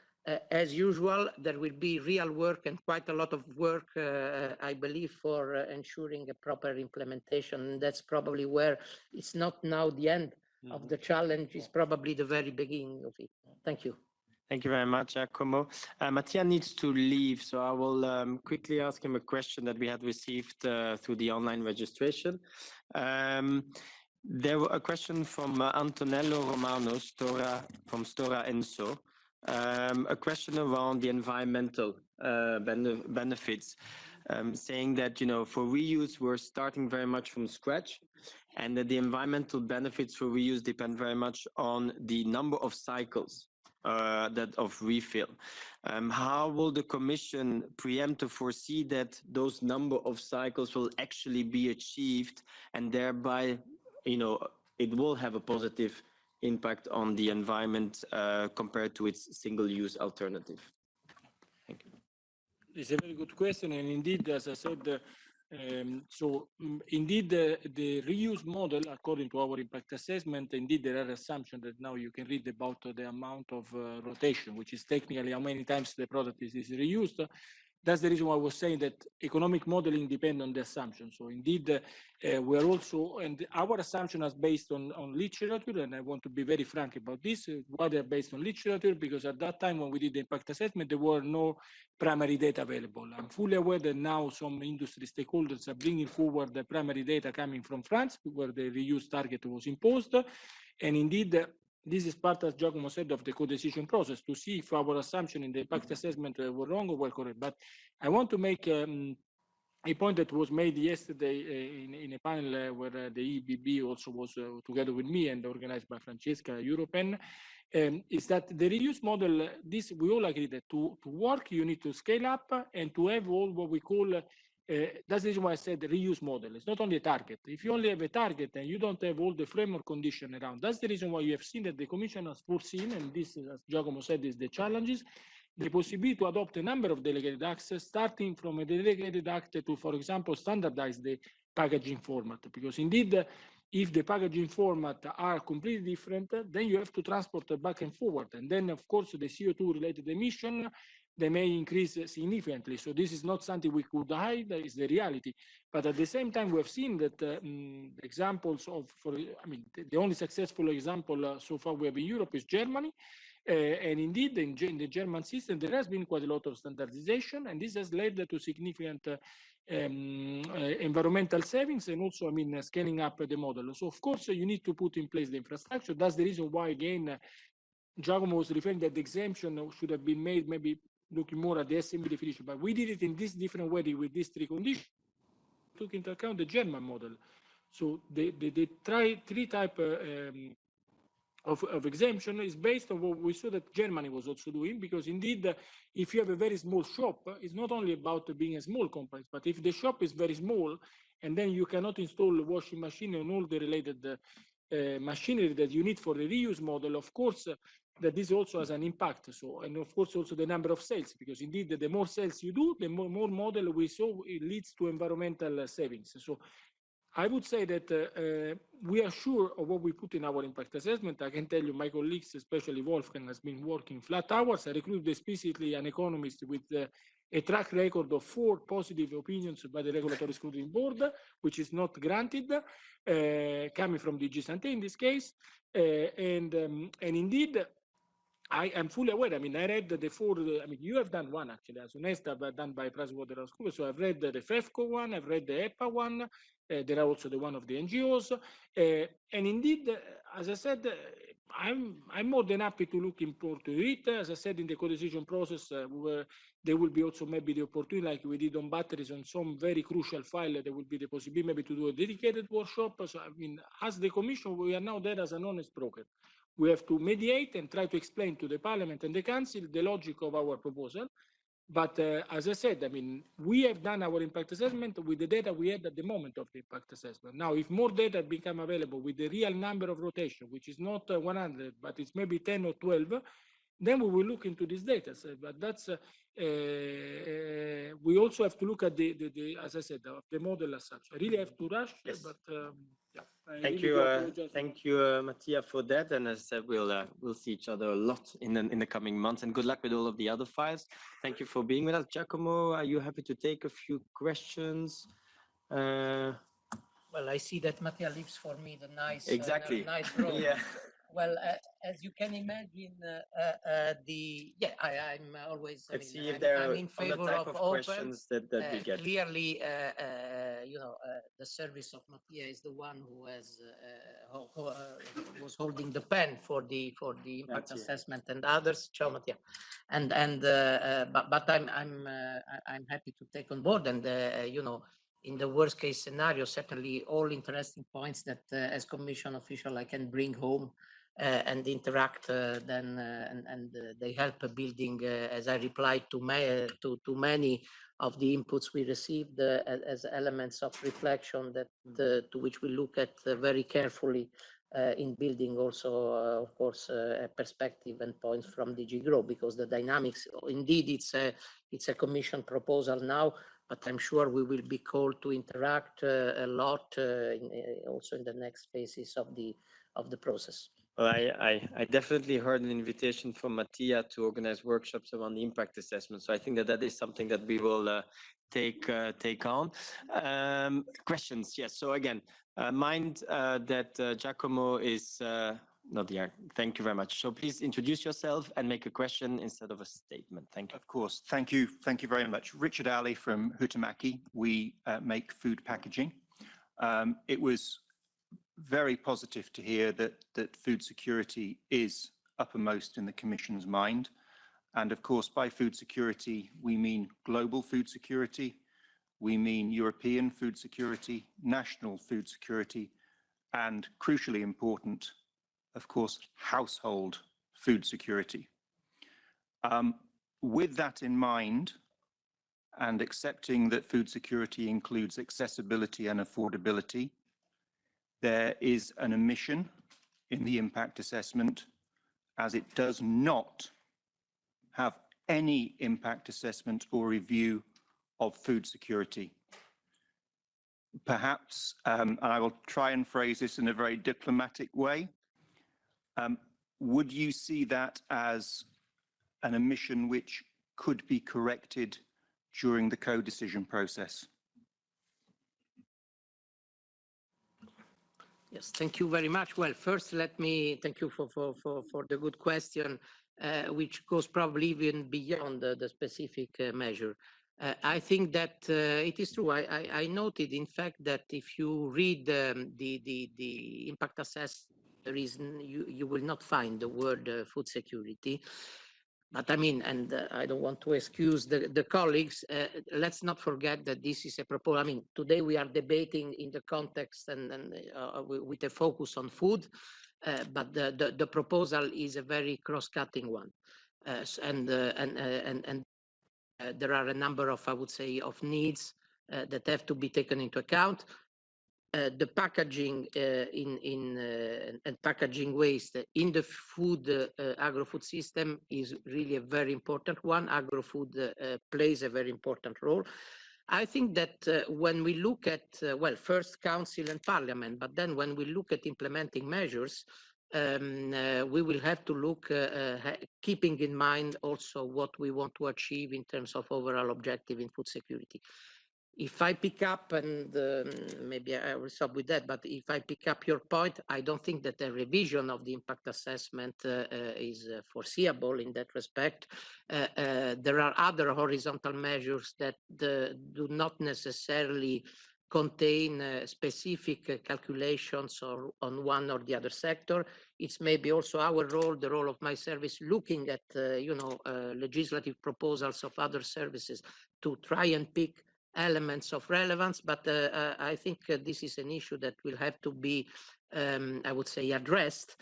as usual, there will be real work and quite a lot of work, I believe, for ensuring a proper implementation. And that's probably where it's not now the end of the challenge, it's probably the very beginning of it. Thank you. Thank you very much, Giacomo. Mattia needs to leave, so I will quickly ask him a question that we had received through the online registration. There was a question from Antonello Romano from Stora Enso. A question around the environmental benefits, saying that, you know, for reuse, we're starting very much from scratch, and that the environmental benefits for reuse depend very much on the number of cycles that of refill. How will the Commission preempt or foresee that those number of cycles will actually be achieved, and thereby, you know, it will have a positive impact on the environment compared to its single-use alternative? Thank you. It's a very good question, and indeed, as I said, indeed, the reuse model, according to our impact assessment, indeed there are assumptions that now you can read about the amount of rotation, which is technically how many times the product is reused. That's the reason why I was saying that economic modeling depends on the assumption. So indeed, we are also, and our assumption is based on literature, and I want to be very frank about this. Why they're based on literature? Because at that time when we did the impact assessment, there were no primary data available. I'm fully aware that now some industry stakeholders are bringing forward the primary data coming from France, where the reuse target was imposed. And indeed, this is part, as Giacomo said, of the co-decision process to see if our assumption in the impact assessment were wrong or were correct. But I want to make a point that was made yesterday in a panel where the EBB also was together with me and organized by Francesca Europen, is that the reuse model, this we all agree that to work, you need to scale up and to have all what we call that's the reason why I said the reuse model. It's not only a target. If you only have a target and you don't have all the framework condition around, that's the reason why you have seen that the Commission has foreseen, and this, as Giacomo said, is the challenges, the possibility to adopt a number of delegated acts, starting from a delegated act to, for example, standardize the packaging format. Because indeed, if the packaging format are completely different, then you have to transport back and forward. And then, of course, the CO2 related emission, they may increase significantly. So this is not something we could hide, it's the reality. But at the same time, we have seen that examples of, the only successful example so far we have in Europe is Germany. And indeed, in the German system, there has been quite a lot of standardization, and this has led to significant environmental savings and also, scaling up the model. So of course, you need to put in place the infrastructure. That's the reason why, again, Giacomo was referring that the exemption should have been made maybe looking more at the SME definition, but we did it in this different way with these three conditions, took into account the German model. So the three type of exemption is based on what we saw that Germany was also doing, because indeed, if you have a very small shop, it's not only about being a small company, but if the shop is very small, and then you cannot install a washing machine and all the related machinery that you need for the reuse model, of course, that this also has an impact. So, and of course, also the number of sales, because indeed, the more sales you do, the more model we saw, it leads to environmental savings. So I would say that we are sure of what we put in our impact assessment. I can tell you my colleagues, especially Wolfgang, has been working flat hours. I recruited explicitly an economist with a track record of 4 positive opinions by the Regulatory Scrutiny Board, which is not granted, coming from DG Santé in this case. And indeed, I am fully aware. I read the 4. You have done one actually, as Onesta, but done by PricewaterhouseCoopers. So I've read the FEFCO one, I've read the EPA one. There are also the one of the NGOs. And indeed, as I said, I'm more than happy to look into it. As I said, in the co-decision process, there will be also maybe the opportunity, like we did on batteries, on some very crucial file, there will be the possibility maybe to do a dedicated workshop. So, as the Commission, we are now there as an honest broker. We have to mediate and try to explain to the Parliament and the Council the logic of our proposal. But as I said, I mean, we have done our impact assessment with the data we had at the moment of the impact assessment. Now, if more data become available with the real number of rotation, which is not 100, but it's maybe 10 or 12, then we will look into this data set. But that's, we also have to look at as I said, the model as such. I really have to rush, Yes. but yeah. Thank you, Mattia, for that. And as I said, we'll see each other a lot in the coming months. And good luck with all of the other files. Thank you for being with us, Giacomo. Are you happy to take a few questions? Well, I see that Mattia leaves for me the nice, Exactly. nice role. Yeah. Well, as you can imagine, I'm always. Let's see if there are I'm in favor other type of open. questions that we get. Clearly, the service of Mattia is the one who has was holding the pen for the impact assessment and others. Ciao, Mattia. But I'm happy to take on board, and in the worst case scenario, certainly all interesting points that as Commission official I can bring home and interact then and they help building, as I replied to many of the inputs we received as elements of reflection that to which we look at very carefully in building also, of course, a perspective and points from DG Grow, because the dynamics, indeed, it's a Commission proposal now, but I'm sure we will be called to interact a lot also in the next phases of the process. Well, I definitely heard an invitation from Mattia to organize workshops around the impact assessment. So I think that is something that we will take on. Questions? Yes. So again, mind that Giacomo is not here. Thank you very much. So please introduce yourself and make a question instead of a statement. Thank you. Of course. Thank you. Thank you very much. Richard Alley from Huhtamäki. We make food packaging. It was very positive to hear that food security is uppermost in the Commission's mind. And of course, by food security, we mean global food security, we mean European food security, national food security, and crucially important, of course, household food security. With that in mind, and accepting that food security includes accessibility and affordability, there is an omission in the impact assessment, as it does not have any impact assessment or review of food security. Perhaps, and I will try and phrase this in a very diplomatic way, would you see that as an omission which could be corrected during the co-decision process? Yes, thank you very much. Well, first, let me thank you for the good question, which goes probably even beyond the specific measure. I think that it is true. I noted, in fact, that if you read the impact assessment, you will not find the word food security. But I mean, and I don't want to excuse the colleagues, let's not forget that this is a proposal. I mean, today we are debating in the context and with a focus on food, but the proposal is a very cross-cutting one. And there are a number of, I would say, of needs that have to be taken into account. The packaging and packaging waste in the food agro-food system is really a very important one. Agro-food plays a very important role. I think that when we look at, well, first Council and Parliament, but then when we look at implementing measures, we will have to look, keeping in mind also what we want to achieve in terms of overall objective in food security. If I pick up, and maybe I will stop with that, but if I pick up your point, I don't think that a revision of the impact assessment is foreseeable in that respect. There are other horizontal measures that do not necessarily contain specific calculations or on one or the other sector. It's maybe also our role, the role of my service, looking at legislative proposals of other services to try and pick elements of relevance, but I think this is an issue that will have to be I would say, addressed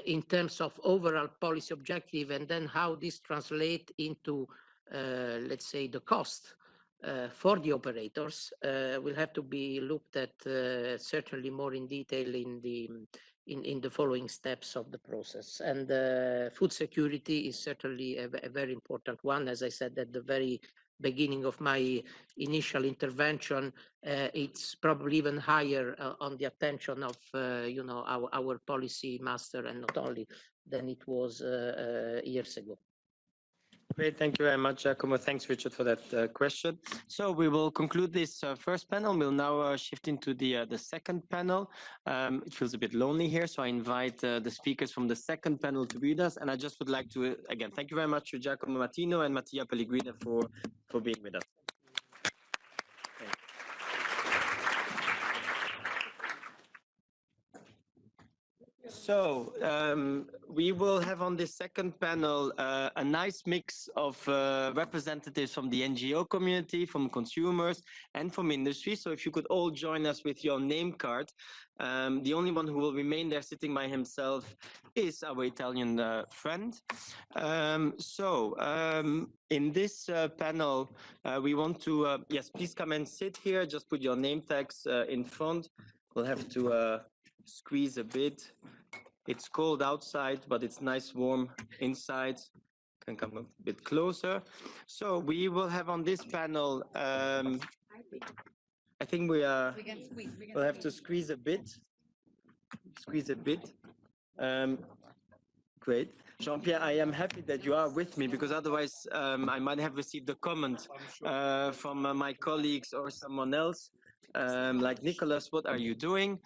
in terms of overall policy objective, and then how this translate into, let's say, the cost for the operators will have to be looked at certainly more in detail in the following steps of the process. And food security is certainly a very important one. As I said at the very beginning of my initial intervention, it's probably even higher on the attention of our policy master, and not only, than it was years ago. Great, thank you very much, Giacomo. Thanks, Richard, for that question. So we will conclude this first panel. We'll now shift into the second panel. It feels a bit lonely here, so I invite the speakers from the second panel to be with us. And I just would like to, again, thank you very much to Giacomo Martino and Mattia Pellegrina for being with us. So we will have on this second panel a nice mix of representatives from the NGO community, from consumers, and from industry. So if you could all join us with your name card. The only one who will remain there sitting by himself is our Italian friend. In this panel, we want to, yes, please come and sit here. Just put your name tags in front. We'll have to squeeze a bit. It's cold outside, but it's nice warm inside. Can come a bit closer. So we will have on this panel, I think we'll have to squeeze a bit. Great. Jean-Pierre, I am happy that you are with me, because otherwise I might have received a comment from my colleagues or someone else. Like, Nicholas, what are you doing?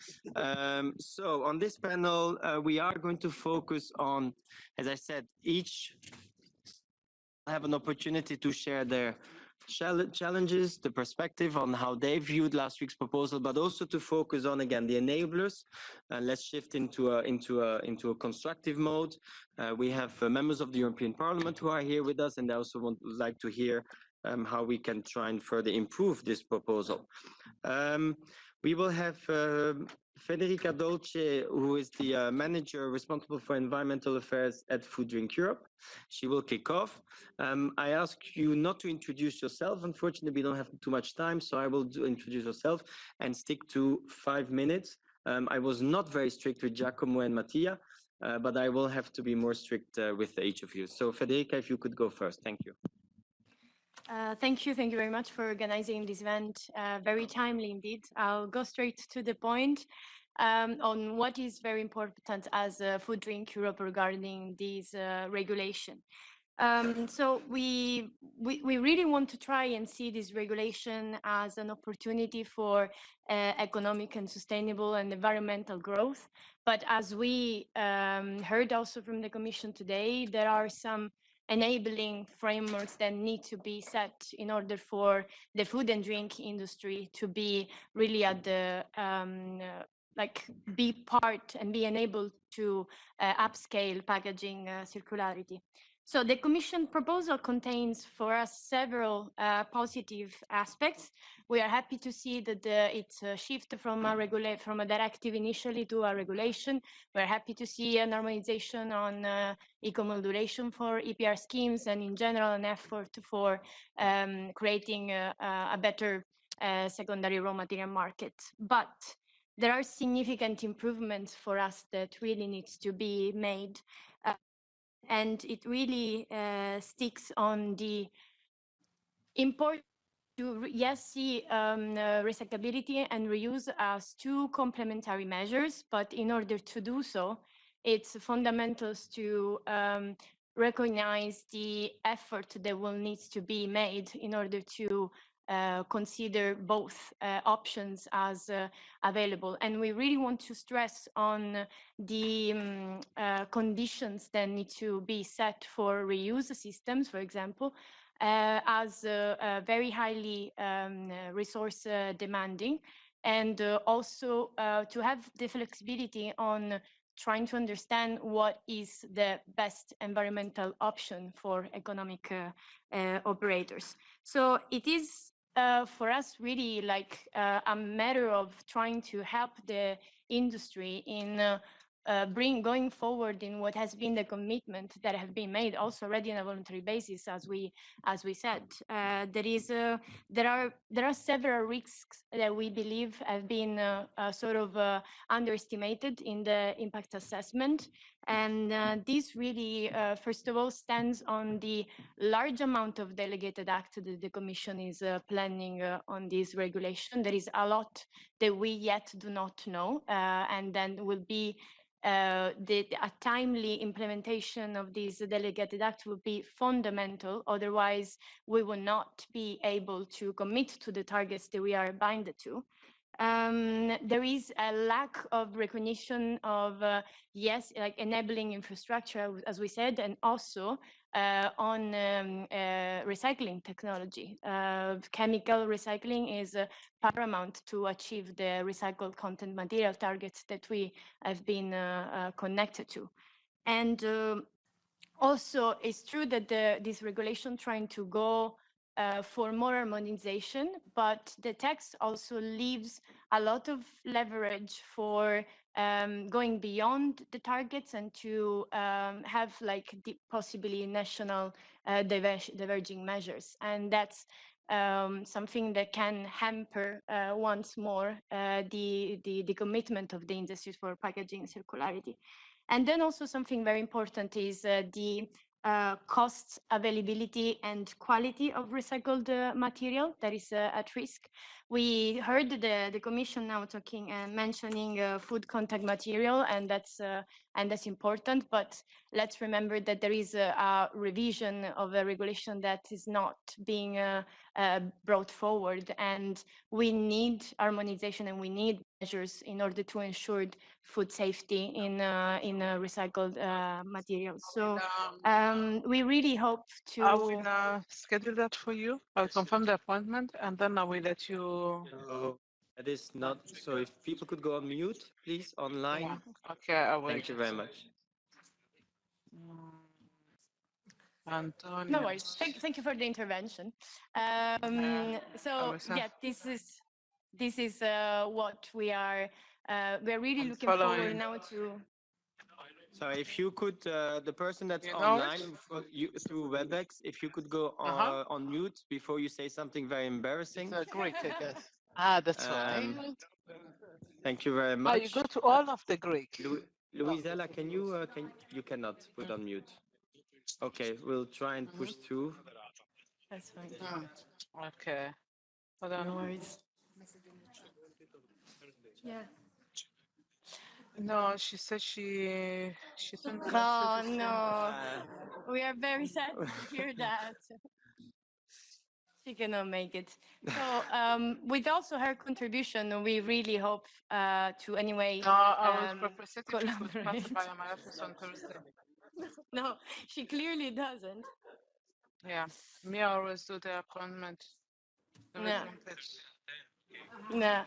So on this panel, we are going to focus on, as I said, each have an opportunity to share their challenges, the perspective on how they viewed last week's proposal, but also to focus on, again, the enablers. Let's shift into a constructive mode. We have members of the European Parliament who are here with us, and I also would like to hear how we can try and further improve this proposal. We will have Federica Dolce, who is the manager responsible for environmental affairs at Food Drink Europe. She will kick off. I ask you not to introduce yourself. Unfortunately, we don't have too much time, so I will introduce yourself and stick to 5 minutes. I was not very strict with Giacomo and Mattia, but I will have to be more strict with each of you. So Federica, if you could go first. Thank you. Thank you very much for organizing this event. Very timely indeed. I'll go straight to the point on what is very important as Food Drink Europe regarding this regulation. So we really want to try and see this regulation as an opportunity for economic and sustainable and environmental growth. But as we heard also from the Commission today, there are some enabling frameworks that need to be set in order for the food and drink industry to be really at the be part and be enabled to upscale packaging circularity. So the Commission proposal contains for us several positive aspects. We are happy to see that it's a shift from a directive initially to a regulation. We're happy to see a normalization on eco-modulation for EPR schemes, and in general an effort for creating a better secondary raw material market. But there are significant improvements for us that really needs to be made. And it really sticks on the importance to see recyclability and reuse as two complementary measures, but in order to do so, it's fundamental to recognize the effort that will need to be made in order to consider both options as available. And we really want to stress on the conditions that need to be set for reuse systems, for example, as very highly resource demanding, and also to have the flexibility on trying to understand what is the best environmental option for economic operators. So it is for us really like a matter of trying to help the industry in going forward in what has been the commitment that have been made also already on a voluntary basis, as we said. There are several risks that we believe have been sort of underestimated in the impact assessment. And this really, first of all, stands on the large amount of delegated act that the Commission is planning on this regulation. There is a lot that we yet do not know, and then will be a timely implementation of this delegated act will be fundamental. Otherwise, we will not be able to commit to the targets that we are bound to. There is a lack of recognition of, yes, like enabling infrastructure, as we said, and also on recycling technology. Chemical recycling is paramount to achieve the recycled content material targets that we have been connected to. And also, it's true that this regulation trying to go for more harmonization, but the text also leaves a lot of leverage for going beyond the targets and to have like possibly national diverging measures. And that's something that can hamper once more the commitment of the industry for packaging circularity. And then also something very important is the cost, availability, and quality of recycled material that is at risk. We heard the Commission now talking and mentioning food contact material, and that's important. But let's remember that there is a revision of a regulation that is not being brought forward, and we need harmonization and we need measures in order to ensure food safety in recycled materials. So we really hope to. I will schedule that for you. I'll confirm the appointment and then I will let you. No, that is not. So if people could go on mute, please, online. Yeah. Okay, I will. Thank you very much. Antonio. No worries. Thank you for the intervention. So yeah, this is what we are really looking forward now to. So if you could, the person that's You know online through WebEx, if you could go on mute before you say something very embarrassing. It's Greek, I guess. Ah, that's right. Thank you very Oh, much. you go to all of the Greek. Luisella, can you you cannot put on mute. Okay, we'll try and push through. That's fine. Okay. Hold on. No worries. Yeah. No, she said she sent the Oh message. no, we are very sad to hear that. She cannot make it. So with also her contribution, we really hope to anyway No, I was representing she could pass collaborate. by my office on Thursday. No, she clearly doesn't. Yeah, me I always do the appointment. No. No.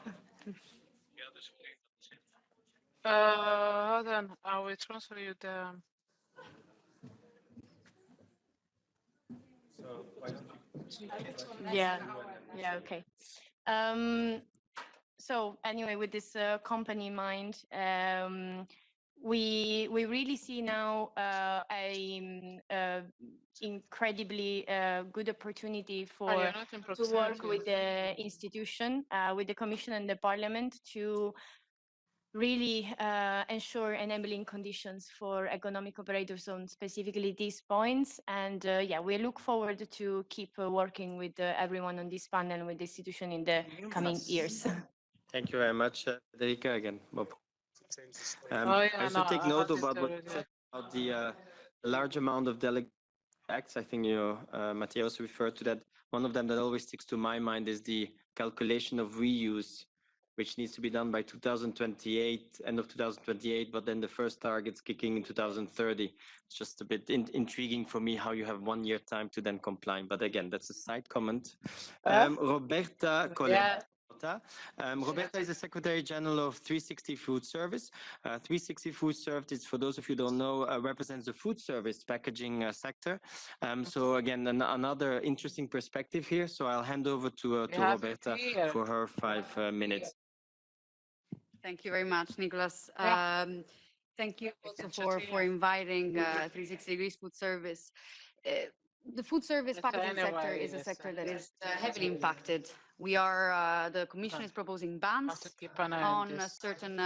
Hold on, I will transfer you the. Yeah. Yeah. Okay. So anyway, with this company in mind, we really see now a incredibly good opportunity for to work with the institution, with the Commission and the Parliament to really ensure enabling conditions for economic operators on specifically these points. And yeah, we look forward to keep working with everyone on this panel, with the institution in the coming years. Thank you very much, Federica, again. Bob. I also take note about what you said about the large amount of delegated acts. I think Matteo also referred to that. One of them that always sticks to my mind is the calculation of reuse, which needs to be done by 2028, end of 2028, but then the first target's kicking in 2030. It's just a bit intriguing for me how you have 1 year time to then comply. But again, that's a side comment. Roberta Collet. Yeah. Roberta is the Secretary General of 360 Food Service. 360 Food Service, for those of you who don't know, represents the food service packaging sector. So again, another interesting perspective here. So I'll hand over to have it Roberta here. for her 5 minutes. Thank you very much, Nicholas. Thank you also can for chat here. inviting 360 Degrees Food Service. The food service Yes, packaging sector anyway, is a yes, sector I that can is heavily impacted. The Commission is proposing Have bans to keep an eye on on this. certain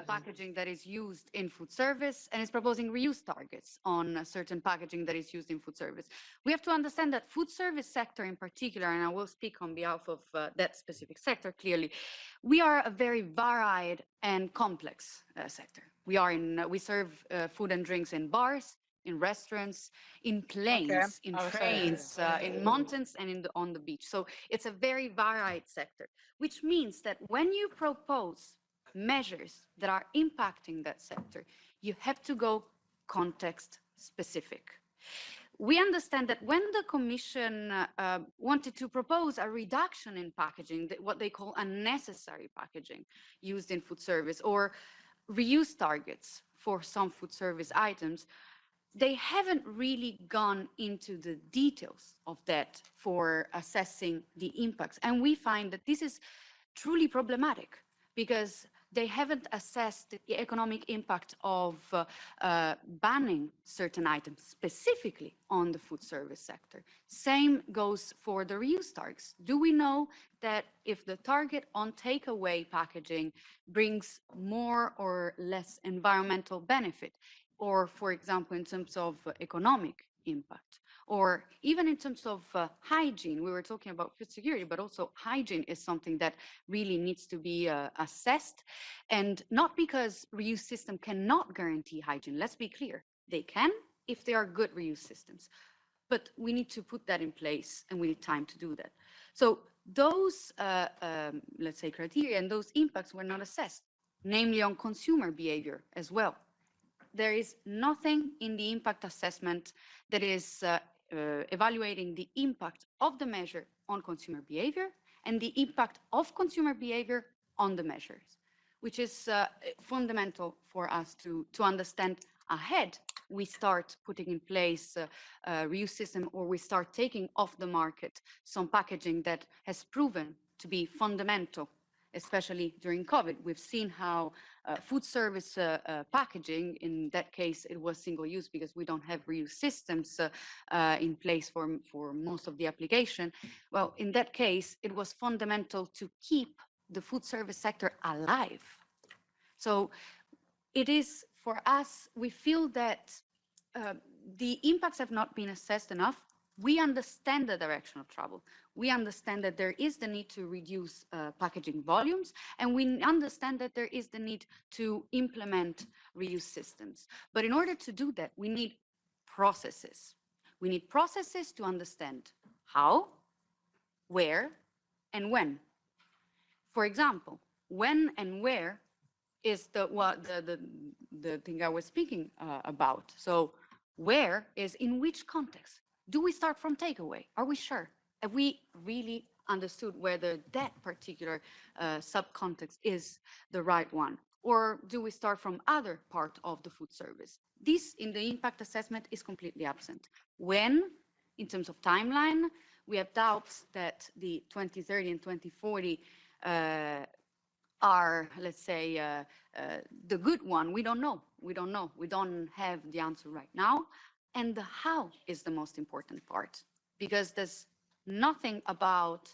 packaging that is used in food service, and is proposing reuse targets on certain packaging that is used in food service. We have to understand that food service sector in particular, and I will speak on behalf of that specific sector clearly, we are a very varied and complex sector. We serve food and drinks in bars, in restaurants, in planes, in I was trains, in mountains, and on the beach. So it's a very varied sector, which means that when you propose measures that are impacting that sector, you have to go context specific. We understand that when the Commission wanted to propose a reduction in packaging, what they call unnecessary packaging used in food service, or reuse targets for some food service items, they haven't really gone into the details of that for assessing the impacts. And we find that this is truly problematic because they haven't assessed the economic impact of banning certain items specifically on the food service sector. Same goes for the reuse targets. Do we know that if the target on takeaway packaging brings more or less environmental benefit, or for example, in terms of economic impact, or even in terms of hygiene? We were talking about food security, but also hygiene is something that really needs to be assessed. And not because reuse system cannot guarantee hygiene. Let's be clear, they can if they are good reuse systems. But we need to put that in place, and we need time to do that. So those, let's say, criteria and those impacts were not assessed, namely on consumer behavior as well. There is nothing in the impact assessment that is evaluating the impact of the measure on consumer behavior and the impact of consumer behavior on the measures, which is fundamental for us to understand ahead we start putting in place a reuse system, or we start taking off the market some packaging that has proven to be fundamental, especially during COVID. We've seen how food service packaging, in that case, it was single use because we don't have reuse systems in place for most of the application. Well, in that case, it was fundamental to keep the food service sector alive. So it is, for us, we feel that the impacts have not been assessed enough. We understand the direction of travel. We understand that there is the need to reduce packaging volumes, and we understand that there is the need to implement reuse systems. But in order to do that, we need processes. We need processes to understand how, where, and when. For example, when and where is the thing I was speaking about. So where is in which context? Do we start from takeaway? Are we sure? Have we really understood whether that particular subcontext is the right one? Or do we start from other part of the food service? This, in the impact assessment, is completely absent. When, in terms of timeline, we have doubts that the 2030 and 2040 are, let's say, the good one. We don't know. We don't know. We don't have the answer right now. And the how is the most important part, because there's nothing about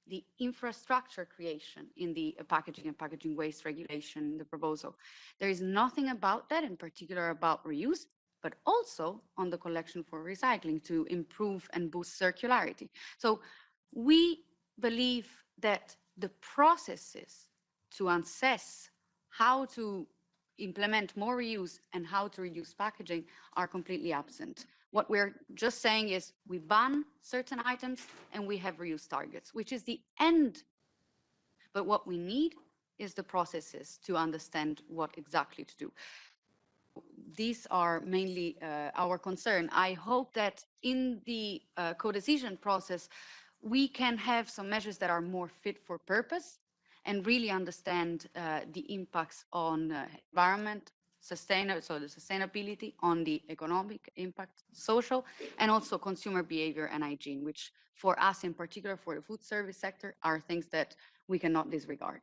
the infrastructure creation in the packaging and packaging waste regulation, the proposal. There is nothing about that, in particular about reuse, but also on the collection for recycling to improve and boost circularity. So we believe that the processes to assess how to implement more reuse and how to reduce packaging are completely absent. What we're just saying is we ban certain items and we have reuse targets, which is the end. But what we need is the processes to understand what exactly to do. These are mainly our concern. I hope that in the co-decision process, we can have some measures that are more fit for purpose, and really understand the impacts on environment, so the sustainability, on the economic impact, social, and also consumer behavior and hygiene, which for us in particular, for the food service sector, are things that we cannot disregard.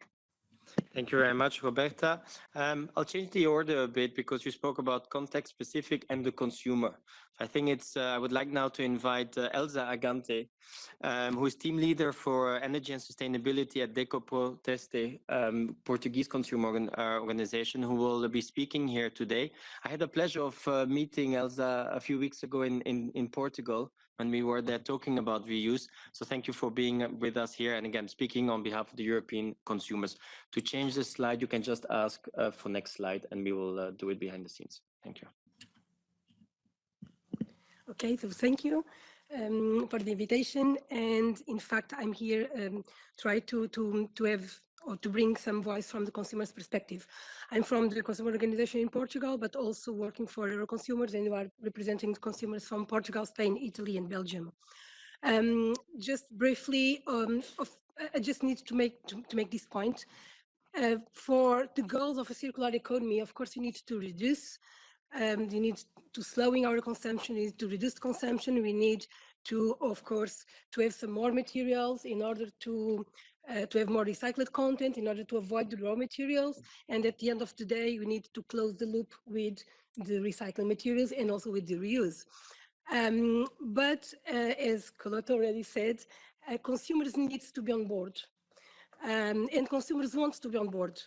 Thank you very much, Roberta. I'll change the order a bit because you spoke about context specific and the consumer. I think I would like now to invite Elsa Agante, who is team leader for energy and sustainability at Deco Proteste, Portuguese consumer organization, who will be speaking here today. I had the pleasure of meeting Elsa a few weeks ago in Portugal when we were there talking about reuse. So thank you for being with us here and again, speaking on behalf of the European consumers. To change the slide, you can just ask for next slide and we will do it behind the scenes. Thank you. Okay, so thank you for the invitation. And in fact, I'm here try to have or to bring some voice from the consumer's perspective. I'm from the consumer organization in Portugal, but also working for Euroconsumers, and we are representing the consumers from Portugal, Spain, Italy, and Belgium. Just briefly, I just need to make this point. For the goals of a circular economy, of course, you need to reduce. You need to slowing our consumption, you need to reduce consumption. We need to, of course, to have some more materials in order to have more recycled content, in order to avoid the raw materials. And at the end of the day, we need to close the loop with the recycling materials and also with the reuse. But as Carlotta already said, consumers need to be on board. And consumers want to be on board.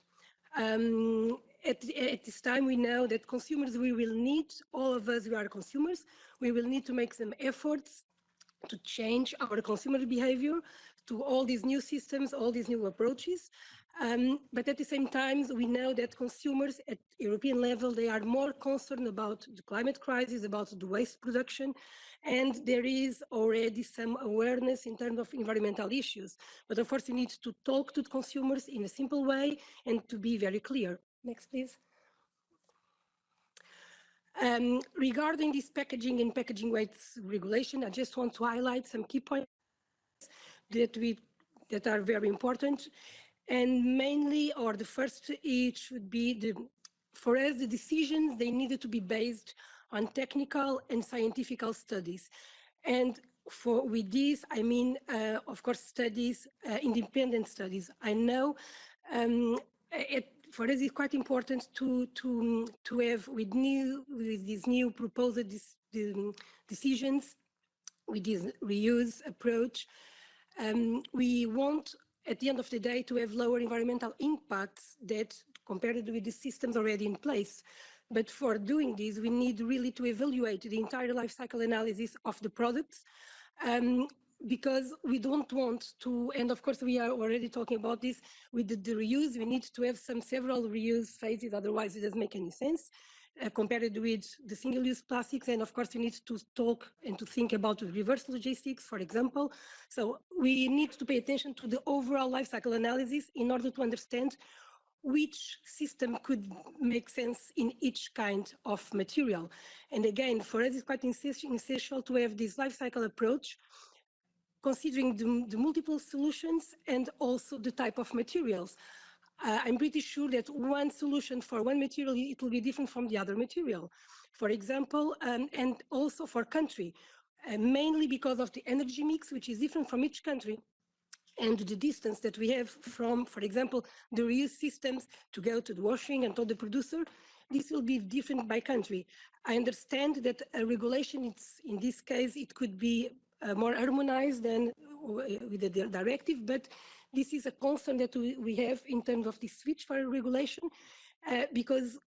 At this time, we know that consumers, we will need, all of us who are consumers, we will need to make some efforts to change our consumer behavior to all these new systems, all these new approaches. But at the same time, we know that consumers at European level, they are more concerned about the climate crisis, about the waste production, and there is already some awareness in terms of environmental issues. But of course, you need to talk to the consumers in a simple way and to be very clear. Next, please. Regarding this packaging and packaging waste regulation, I just want to highlight some key points that are very important. And mainly, or the first, it should be for us, the decisions, they needed to be based on technical and scientific studies. And with this, I mean, of course, studies, independent studies. I know for us, it's quite important to have with these new proposed decisions, with this reuse approach. We want, at the end of the day, to have lower environmental impacts that compared with the systems already in place. But for doing this, we need really to evaluate the entire life cycle analysis of the products, because we don't want to, and of course we are already talking about this, with the reuse, we need to have several reuse phases, otherwise it doesn't make any sense. Compared with the single-use plastics, and of course we need to talk and to think about reverse logistics, for example. So we need to pay attention to the overall life cycle analysis in order to understand which system could make sense in each kind of material. And again, for us it's quite essential to have this life cycle approach, considering the multiple solutions and also the type of materials. I'm pretty sure that one solution for one material, it will be different from the other material. For example, and also for country, mainly because of the energy mix, which is different from each country, and the distance that we have from, for example, the reuse systems to go to the washing and to the producer. This will be different by country. I understand that a regulation, in this case, it could be more harmonized than with the directive, but this is a concern that we have in terms of the switch for a regulation, because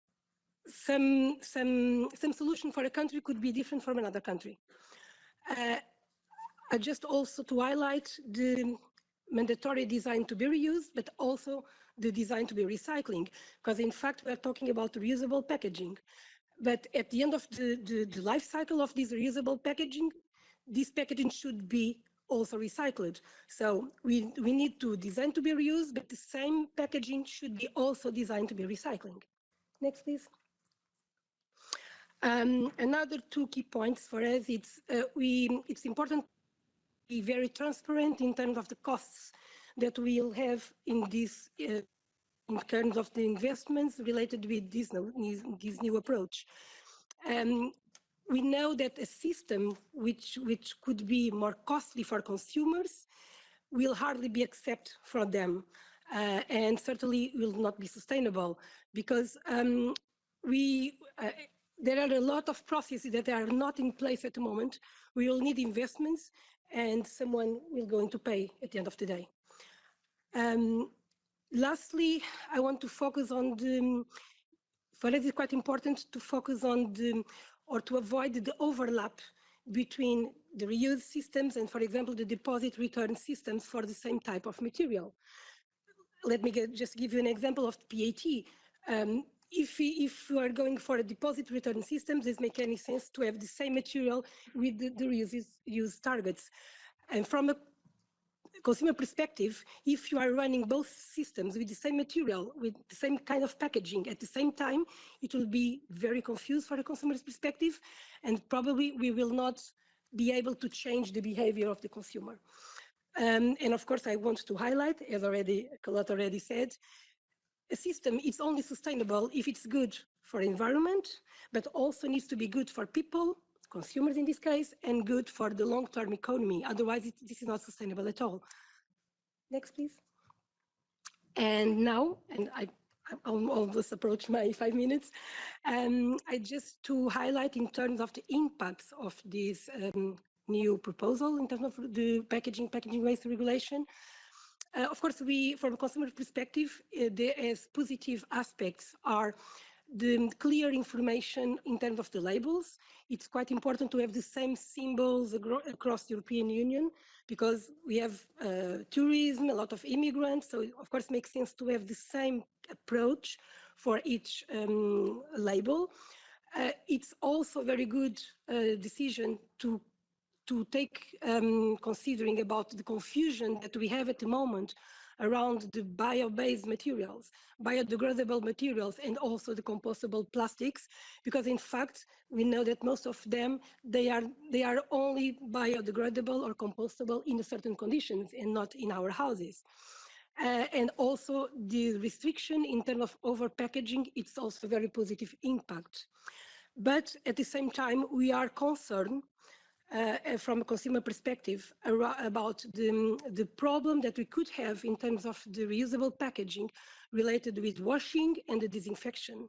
some solution for a country could be different from another country. Just also to highlight the mandatory design to be reused, but also the design to be recycling, because in fact we are talking about reusable packaging. But at the end of the life cycle of this reusable packaging, this packaging should be also recycled. So we need to design to be reused, but the same packaging should be also designed to be recycling. Next, please. Another two key points for us, it's important to be very transparent in terms of the costs that we'll have in this in terms of the investments related with this new approach. We know that a system which could be more costly for consumers will hardly be accepted for them, and certainly will not be sustainable, because there are a lot of processes that are not in place at the moment. We will need investments, and someone will going to pay at the end of the day. Lastly, I want to focus on for us it's quite important to focus on or to avoid the overlap between the reuse systems and, for example, the deposit return systems for the same type of material. Let me just give you an example of PAT. If you are going for a deposit return system, does it make any sense to have the same material with the reuse targets? And from a consumer perspective, if you are running both systems with the same material, with the same kind of packaging at the same time, it will be very confused for a consumer's perspective, and probably we will not be able to change the behavior of the consumer. And of course, I want to highlight, as Carlotta already said, a system is only sustainable if it's good for environment, but also needs to be good for people, consumers in this case, and good for the long-term economy. Otherwise, this is not sustainable at all. Next, please. And now, and I almost approached my 5 minutes, I just to highlight in terms of the impacts of this new proposal in terms of the packaging waste regulation. Of course, from a consumer perspective, as positive aspects are the clear information in terms of the labels. It's quite important to have the same symbols across the European Union, because we have tourism, a lot of immigrants, so of course it makes sense to have the same approach for each label. It's also a very good decision to take considering about the confusion that we have at the moment around the bio-based materials, biodegradable materials, and also the compostable plastics, because in fact, we know that most of them, they are only biodegradable or compostable in certain conditions and not in our houses. And also the restriction in terms of over-packaging, it's also a very positive impact. But at the same time, we are concerned from a consumer perspective about the problem that we could have in terms of the reusable packaging related with washing and the disinfection.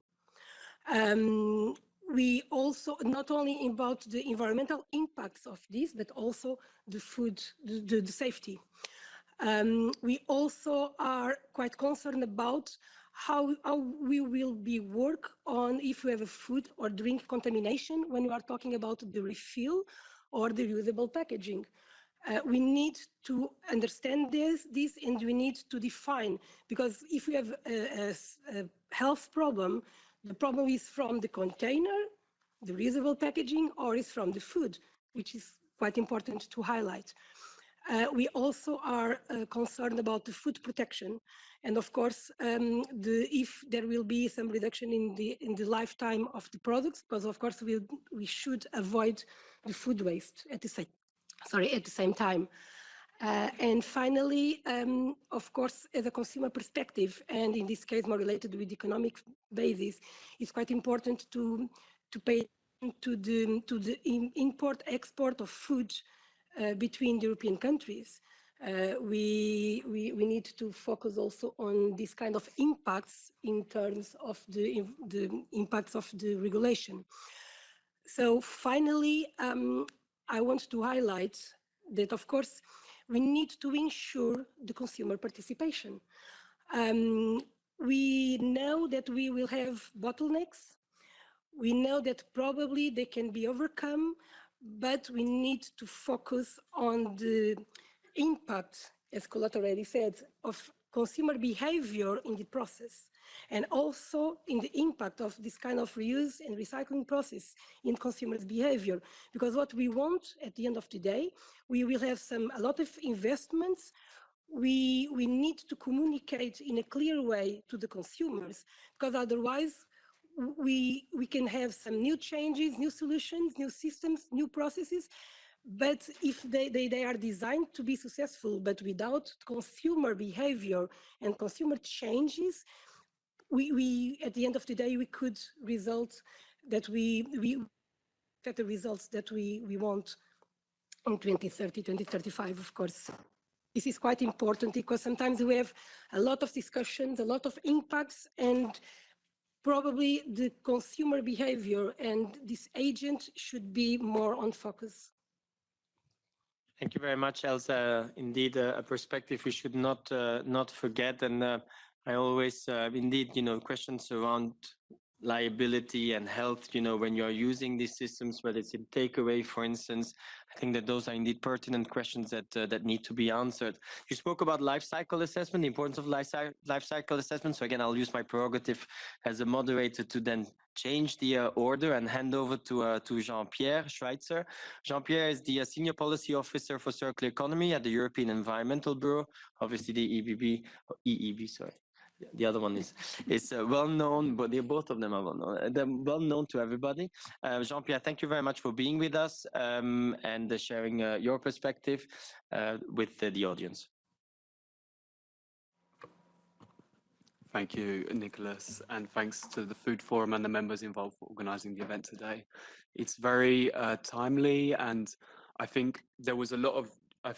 We also, not only about the environmental impacts of this, but also the food, the safety. We also are quite concerned about how we will be work on if we have a food or drink contamination when we are talking about the refill or the reusable packaging. We need to understand this and we need to define, because if we have a health problem, the problem is from the container, the reusable packaging, or is from the food, which is quite important to highlight. We also are concerned about the food protection, and of course, if there will be some reduction in the lifetime of the products, because of course we should avoid the food waste at the same time. And finally, of course, as a consumer perspective, and in this case more related with economic basis, it's quite important to pay attention to the import-export of food between the European countries. We need to focus also on this kind of impacts in terms of the impacts of the regulation. So finally, I want to highlight that, of course, we need to ensure the consumer participation. We know that we will have bottlenecks. We know that probably they can be overcome, but we need to focus on the impact, as Colette already said, of consumer behavior in the process, and also in the impact of this kind of reuse and recycling process in consumers' behavior. Because what we want at the end of the day, we will have a lot of investments. We need to communicate in a clear way to the consumers, because otherwise we can have some new changes, new solutions, new systems, new processes, But if they are designed to be successful, but without consumer behavior and consumer changes, we at the end of the day, we could result that we get the results that we want in 2030, 2035, of course. This is quite important because sometimes we have a lot of discussions, a lot of impacts, and probably the consumer behavior and this agent should be more on focus. Thank you very much, Elsa. Indeed, a perspective we should not forget. And I always, indeed, questions around liability and health, when you're using these systems, whether it's in takeaway, for instance, I think that those are indeed pertinent questions that need to be answered. You spoke about life cycle assessment, the importance of life cycle assessment. So again, I'll use my prerogative as a moderator to then change the order and hand over to Jean-Pierre Schweitzer. Jean-Pierre is the Senior Policy Officer for Circular Economy at the European Environmental Bureau, obviously the EEB, sorry. The other one is well known, but both of them are well known. They're well known to everybody. Jean-Pierre, thank you very much for being with us and sharing your perspective with the audience. Thank you, Nicholas, and thanks to the Food Forum and the members involved for organising the event today. It's very timely, and I think there was a lot of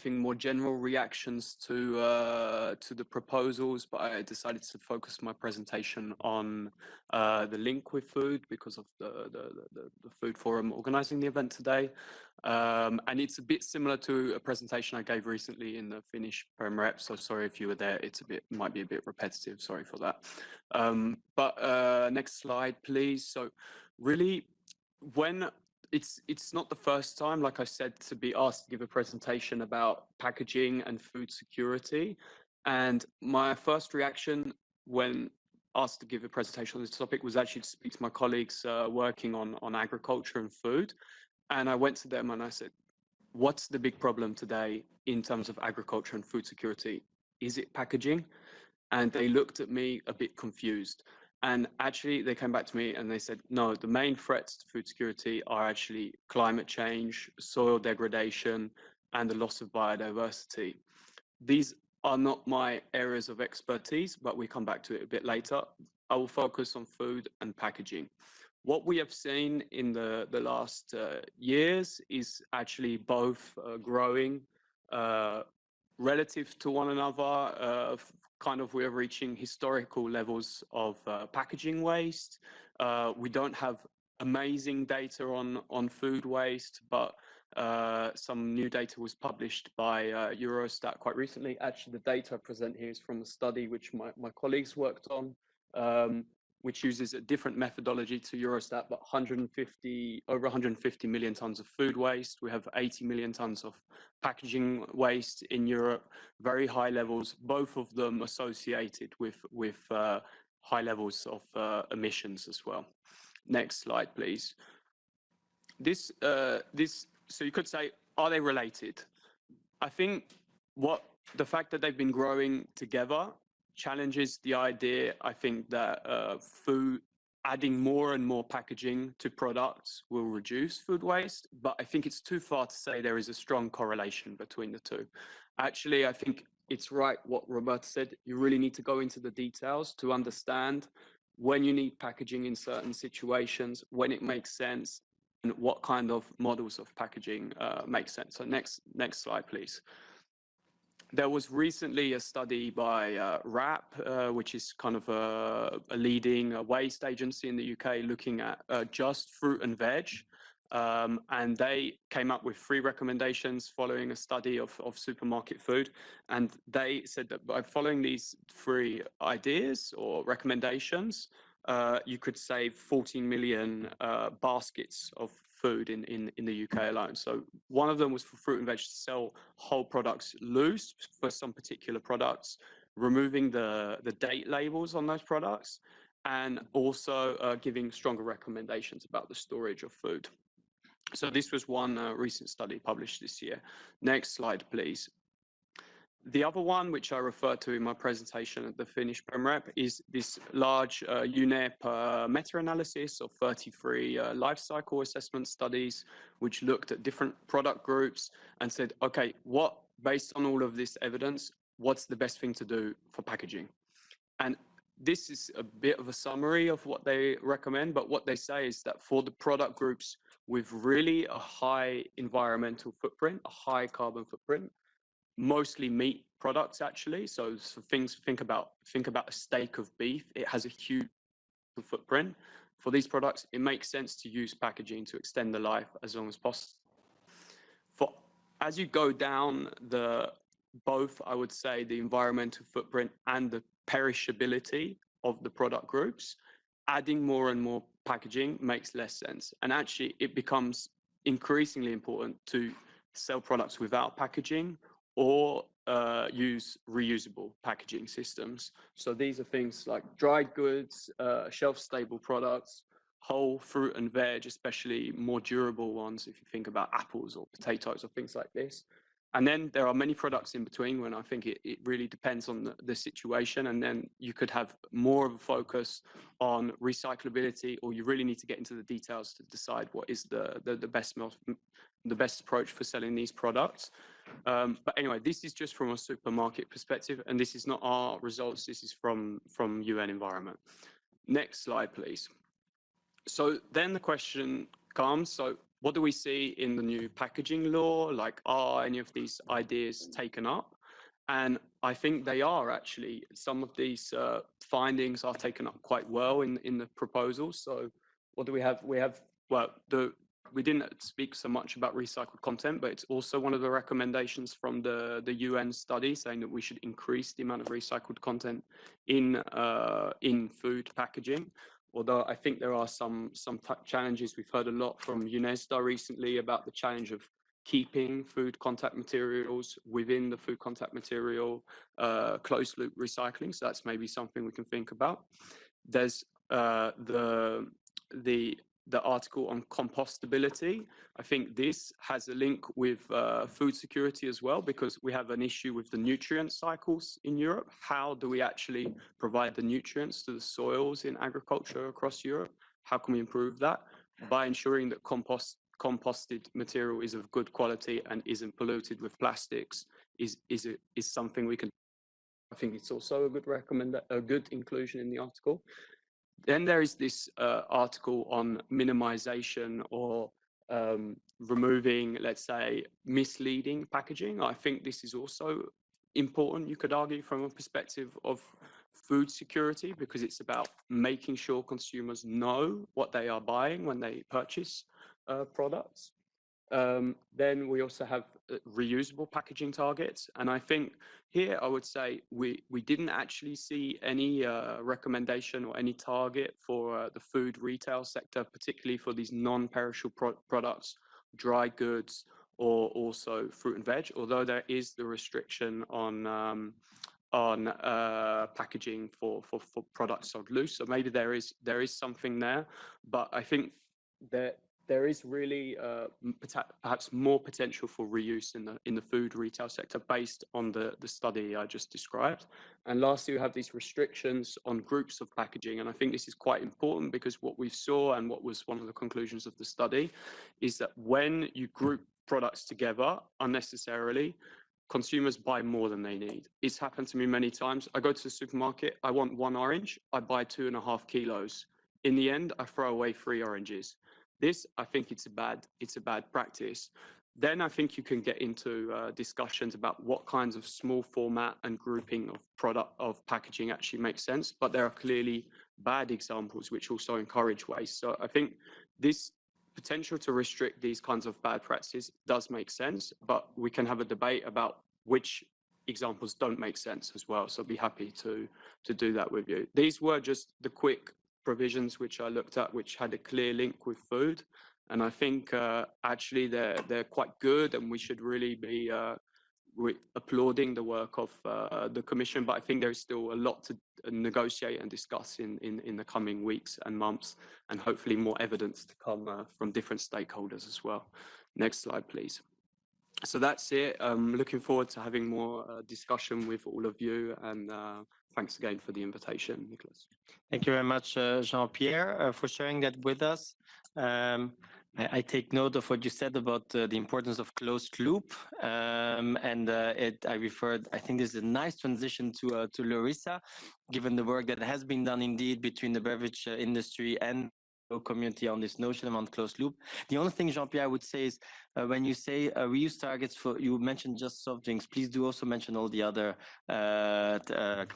more general reactions to the proposals, but I decided to focus my presentation on the link with food because of the Food Forum organising the event today. And it's a bit similar to a presentation I gave recently in the Finnish Prem Rep, so sorry if you were there, might be a bit repetitive, sorry for that. But next slide, please. So really, when it's not the first time, like I said, to be asked to give a presentation about packaging and food security. And my first reaction when asked to give a presentation on this topic was actually to speak to my colleagues working on agriculture and food. And I went to them and I said, what's the big problem today in terms of agriculture and food security? Is it packaging? And they looked at me a bit confused. And actually, they came back to me and they said, no, the main threats to food security are actually climate change, soil degradation, and the loss of biodiversity. These are not my areas of expertise, but we come back to it a bit later. I will focus on food and packaging. What we have seen in the last years is actually both growing relative to one another. Kind of we're reaching historical levels of packaging waste. We don't have amazing data on food waste, but some new data was published by Eurostat quite recently. Actually, the data I present here is from a study which my colleagues worked on, which uses a different methodology to Eurostat, but over 150 million tons of food waste. We have 80 million tons of packaging waste in Europe, very high levels, both of them associated with high levels of emissions as well. Next slide, please. So you could say, are they related? I think the fact that they've been growing together challenges the idea, I think, that adding more and more packaging to products will reduce food waste, but I think it's too far to say there is a strong correlation between the two. Actually, I think it's right what Roberta said. You really need to go into the details to understand when you need packaging in certain situations, when it makes sense, and what kind of models of packaging make sense. So next slide, please. There was recently a study by WRAP, which is kind of a leading waste agency in the UK, looking at just fruit and veg. And they came up with 3 recommendations following a study of supermarket food. And they said that by following these 3 ideas or recommendations, you could save 14 million baskets of food in the UK alone. So one of them was for fruit and veg to sell whole products loose for some particular products, removing the date labels on those products, and also giving stronger recommendations about the storage of food. So this was one recent study published this year. Next slide, please. The other one, which I referred to in my presentation at the Finnish PremRep, is this large UNEP meta-analysis of 33 life cycle assessment studies, which looked at different product groups and said, okay, based on all of this evidence, what's the best thing to do for packaging? And this is a bit of a summary of what they recommend, but what they say is that for the product groups with really a high environmental footprint, a high carbon footprint, mostly meat products actually. So things, think about a steak of beef. It has a huge footprint. For these products, it makes sense to use packaging to extend the life as long as possible. As you go down both, I would say, the environmental footprint and the perishability of the product groups, adding more and more packaging makes less sense. And actually, it becomes increasingly important to sell products without packaging or use reusable packaging systems. So these are things like dried goods, shelf-stable products, whole fruit and veg, especially more durable ones, if you think about apples or potatoes or things like this. And then there are many products in between when I think it really depends on the situation. And then you could have more of a focus on recyclability, or you really need to get into the details to decide what is the best approach for selling these products. But anyway, this is just from a supermarket perspective, and this is not our results. This is from UN Environment. Next slide, please. So then the question comes, so what do we see in the new packaging law? Like, are any of these ideas taken up? And I think they are actually. Some of these findings are taken up quite well in the proposals. So what do we have? We didn't speak so much about recycled content, but it's also one of the recommendations from the UN study saying that we should increase the amount of recycled content in food packaging. Although I think there are some challenges. We've heard a lot from UNESDA recently about the challenge of keeping food contact materials within the food contact material closed loop recycling. So that's maybe something we can think about. There's the article on compostability. I think this has a link with food security as well, because we have an issue with the nutrient cycles in Europe. How do we actually provide the nutrients to the soils in agriculture across Europe? How can we improve that? By ensuring that composted material is of good quality and isn't polluted with plastics is something we can. I think it's also a good inclusion in the article. Then there is this article on minimization or removing, let's say, misleading packaging. I think this is also important, you could argue, from a perspective of food security, because it's about making sure consumers know what they are buying when they purchase products. Then we also have reusable packaging targets. And I think here I would say we didn't actually see any recommendation or any target for the food retail sector, particularly for these non-perishable products, dry goods, or also fruit and veg, although there is the restriction on packaging for products sold loose. So maybe there is something there, but I think that there is really perhaps more potential for reuse in the food retail sector based on the study I just described. And lastly, we have these restrictions on groups of packaging. And I think this is quite important, because what we saw and what was one of the conclusions of the study is that when you group products together unnecessarily, consumers buy more than they need. It's happened to me many times. I go to the supermarket, I want 1 orange, I buy 2.5 kilos. In the end, I throw away 3 oranges. This, I think it's a bad practice. Then I think you can get into discussions about what kinds of small format and grouping of packaging actually makes sense. But there are clearly bad examples which also encourage waste. So I think this potential to restrict these kinds of bad practices does make sense, but we can have a debate about which examples don't make sense as well. So I'd be happy to do that with you. These were just the quick provisions which I looked at, which had a clear link with food, and I think actually they're quite good, and we should really be applauding the work of the Commission. But I think there is still a lot to negotiate and discuss in the coming weeks and months, and hopefully more evidence to come from different stakeholders as well. Next slide, please. So that's it. Looking forward to having more discussion with all of you, and thanks again for the invitation, Nicholas. Thank you very much, Jean-Pierre, for sharing that with us. I take note of what you said about the importance of closed loop, and I think this is a nice transition to Larissa, given the work that has been done indeed between the beverage industry and community on this notion around closed loop. The only thing, Jean-Pierre, I would say is when you say reuse targets for, you mentioned just soft drinks, please do also mention all the other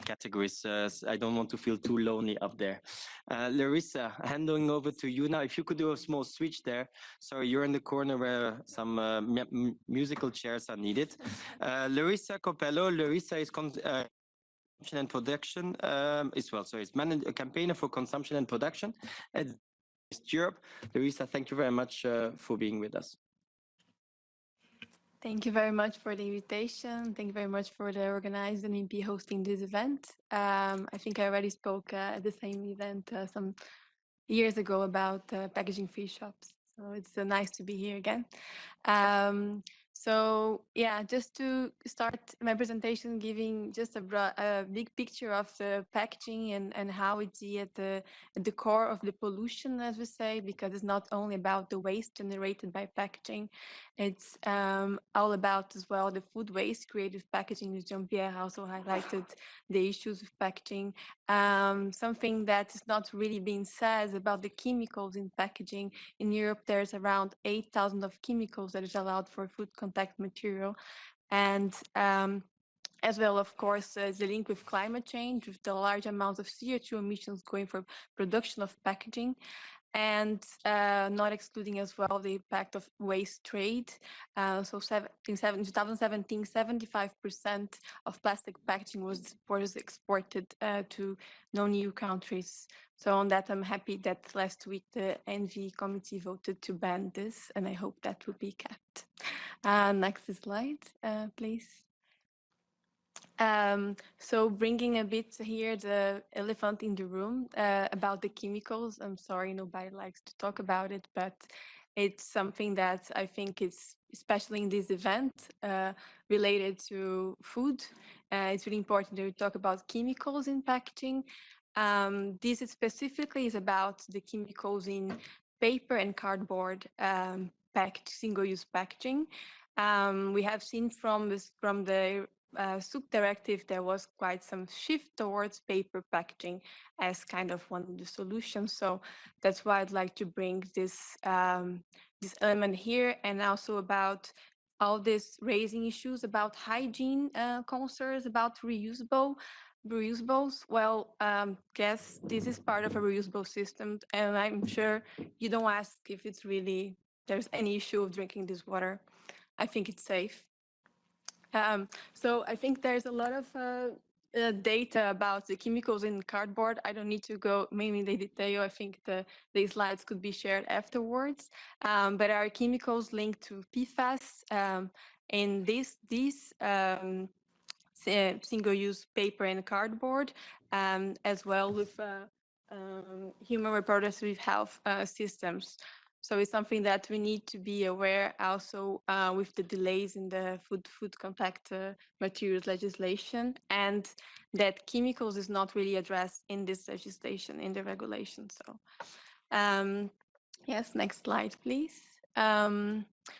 categories. I don't want to feel too lonely up there. Larissa, handing over to you now. If you could do a small switch there. Sorry, you're in the corner where some musical chairs are needed. Larissa Copello. Larissa is consumption and production it's a campaigner for consumption and production at Europe. Larissa, thank you very much for being with us. Thank you very much for the invitation. Thank you very much for the organized MEP hosting this event. I think I already spoke at the same event some years ago about packaging-free shops. So it's nice to be here again. So yeah, just to start my presentation, giving just a big picture of the packaging and how it's at the core of the pollution, as we say, because it's not only about the waste generated by packaging, it's all about as well the food waste created with packaging, as Jean-Pierre also highlighted the issues of packaging. Something that is not really being said about the chemicals in packaging. In Europe, there's around 8,000 of chemicals that is allowed for food contact material. And as well, of course, the link with climate change, with the large amounts of CO2 emissions going for production of packaging, and not excluding as well the impact of waste trade. So in 2017, 75% of plastic packaging was exported to non-EU countries. So on that, I'm happy that last week the ENVI committee voted to ban this, and I hope that will be kept. Next slide, please. So bringing a bit here the elephant in the room about the chemicals. I'm sorry, nobody likes to talk about it, but it's something that I think is, especially in this event, related to food. It's really important that we talk about chemicals in packaging. This is specifically is about the chemicals in paper and cardboard packed single-use packaging. We have seen from the SUP directive, there was quite some shift towards paper packaging as kind of one of the solutions. So that's why I'd like to bring this this element here, and also about all this raising issues about hygiene concerns about reusables. Well, guess this is part of a reusable system, and I'm sure you don't ask if it's really there's any issue of drinking this water. I think it's safe. So I think there's a lot of data about the chemicals in cardboard. I don't need to go maybe in the detail. I think the slides could be shared afterwards. But there are chemicals linked to PFAS in these single-use paper and cardboard, as well with human reproductive health systems. So it's something that we need to be aware also with the delays in the food contact materials legislation, and that chemicals is not really addressed in this legislation, in the regulation. So yes, next slide, please.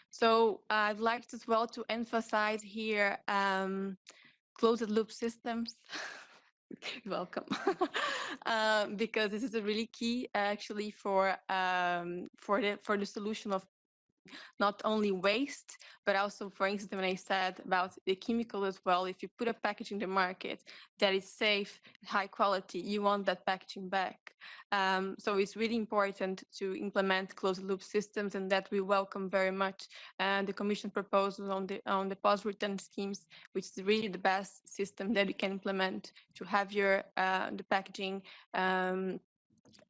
So I'd like as well to emphasize here closed loop systems. Welcome. Because this is a really key actually for the solution of not only waste, but also, for instance, when I said about the chemical as well, if you put a package in the market that is safe, high quality, you want that packaging back. So it's really important to implement closed loop systems, and that we welcome very much the Commission proposals on the post-return schemes, which is really the best system that you can implement to have your the packaging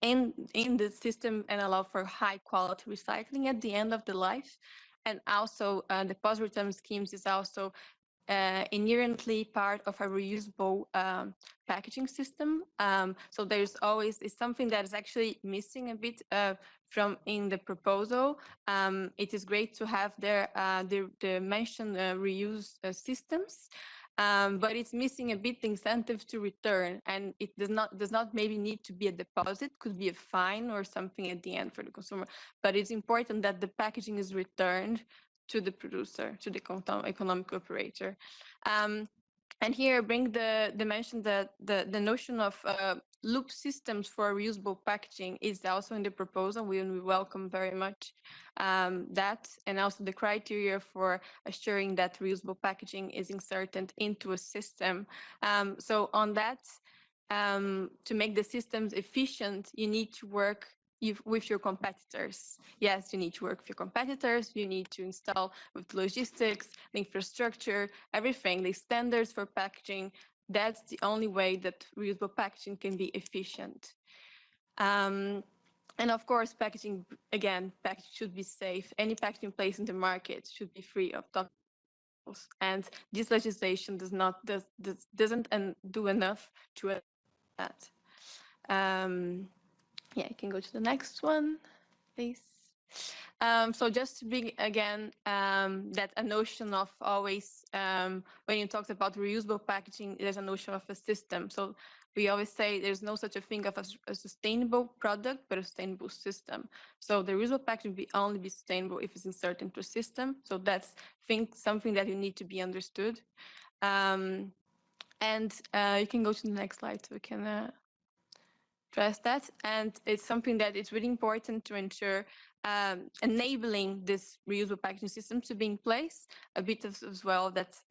in the system and allow for high quality recycling at the end of the life. And also the post-return schemes is also inherently part of a reusable packaging system. So there's always is something that is actually missing a bit from in the proposal. It is great to have there the mentioned reuse systems. But it's missing a bit the incentive to return, and it does not maybe need to be a deposit, could be a fine or something at the end for the consumer. But it's important that the packaging is returned to the producer, to the economic operator. And here I bring the mention that the notion of loop systems for reusable packaging is also in the proposal. We welcome very much that, and also the criteria for assuring that reusable packaging is inserted into a system. So on that, to make the systems efficient, you need to work with your competitors. Yes, you need to work with your competitors. You need to install with logistics, the infrastructure, everything, the standards for packaging. That's the only way that reusable packaging can be efficient. And of course, packaging, again, packaging should be safe. Any packaging placed in the market should be free of toxins. And this legislation doesn't do enough to that. Yeah, you can go to the next one, please. So just to bring again that a notion of always, when you talk about reusable packaging, there's a notion of a system. So we always say there's no such a thing of a sustainable product, but a sustainable system. So the reusable packaging will only be sustainable if it's inserted into a system. So that's something that you need to be understood. And you can go to the next slide so we can address that. And it's something that is really important to ensure enabling this reusable packaging system to be in place. A bit as well that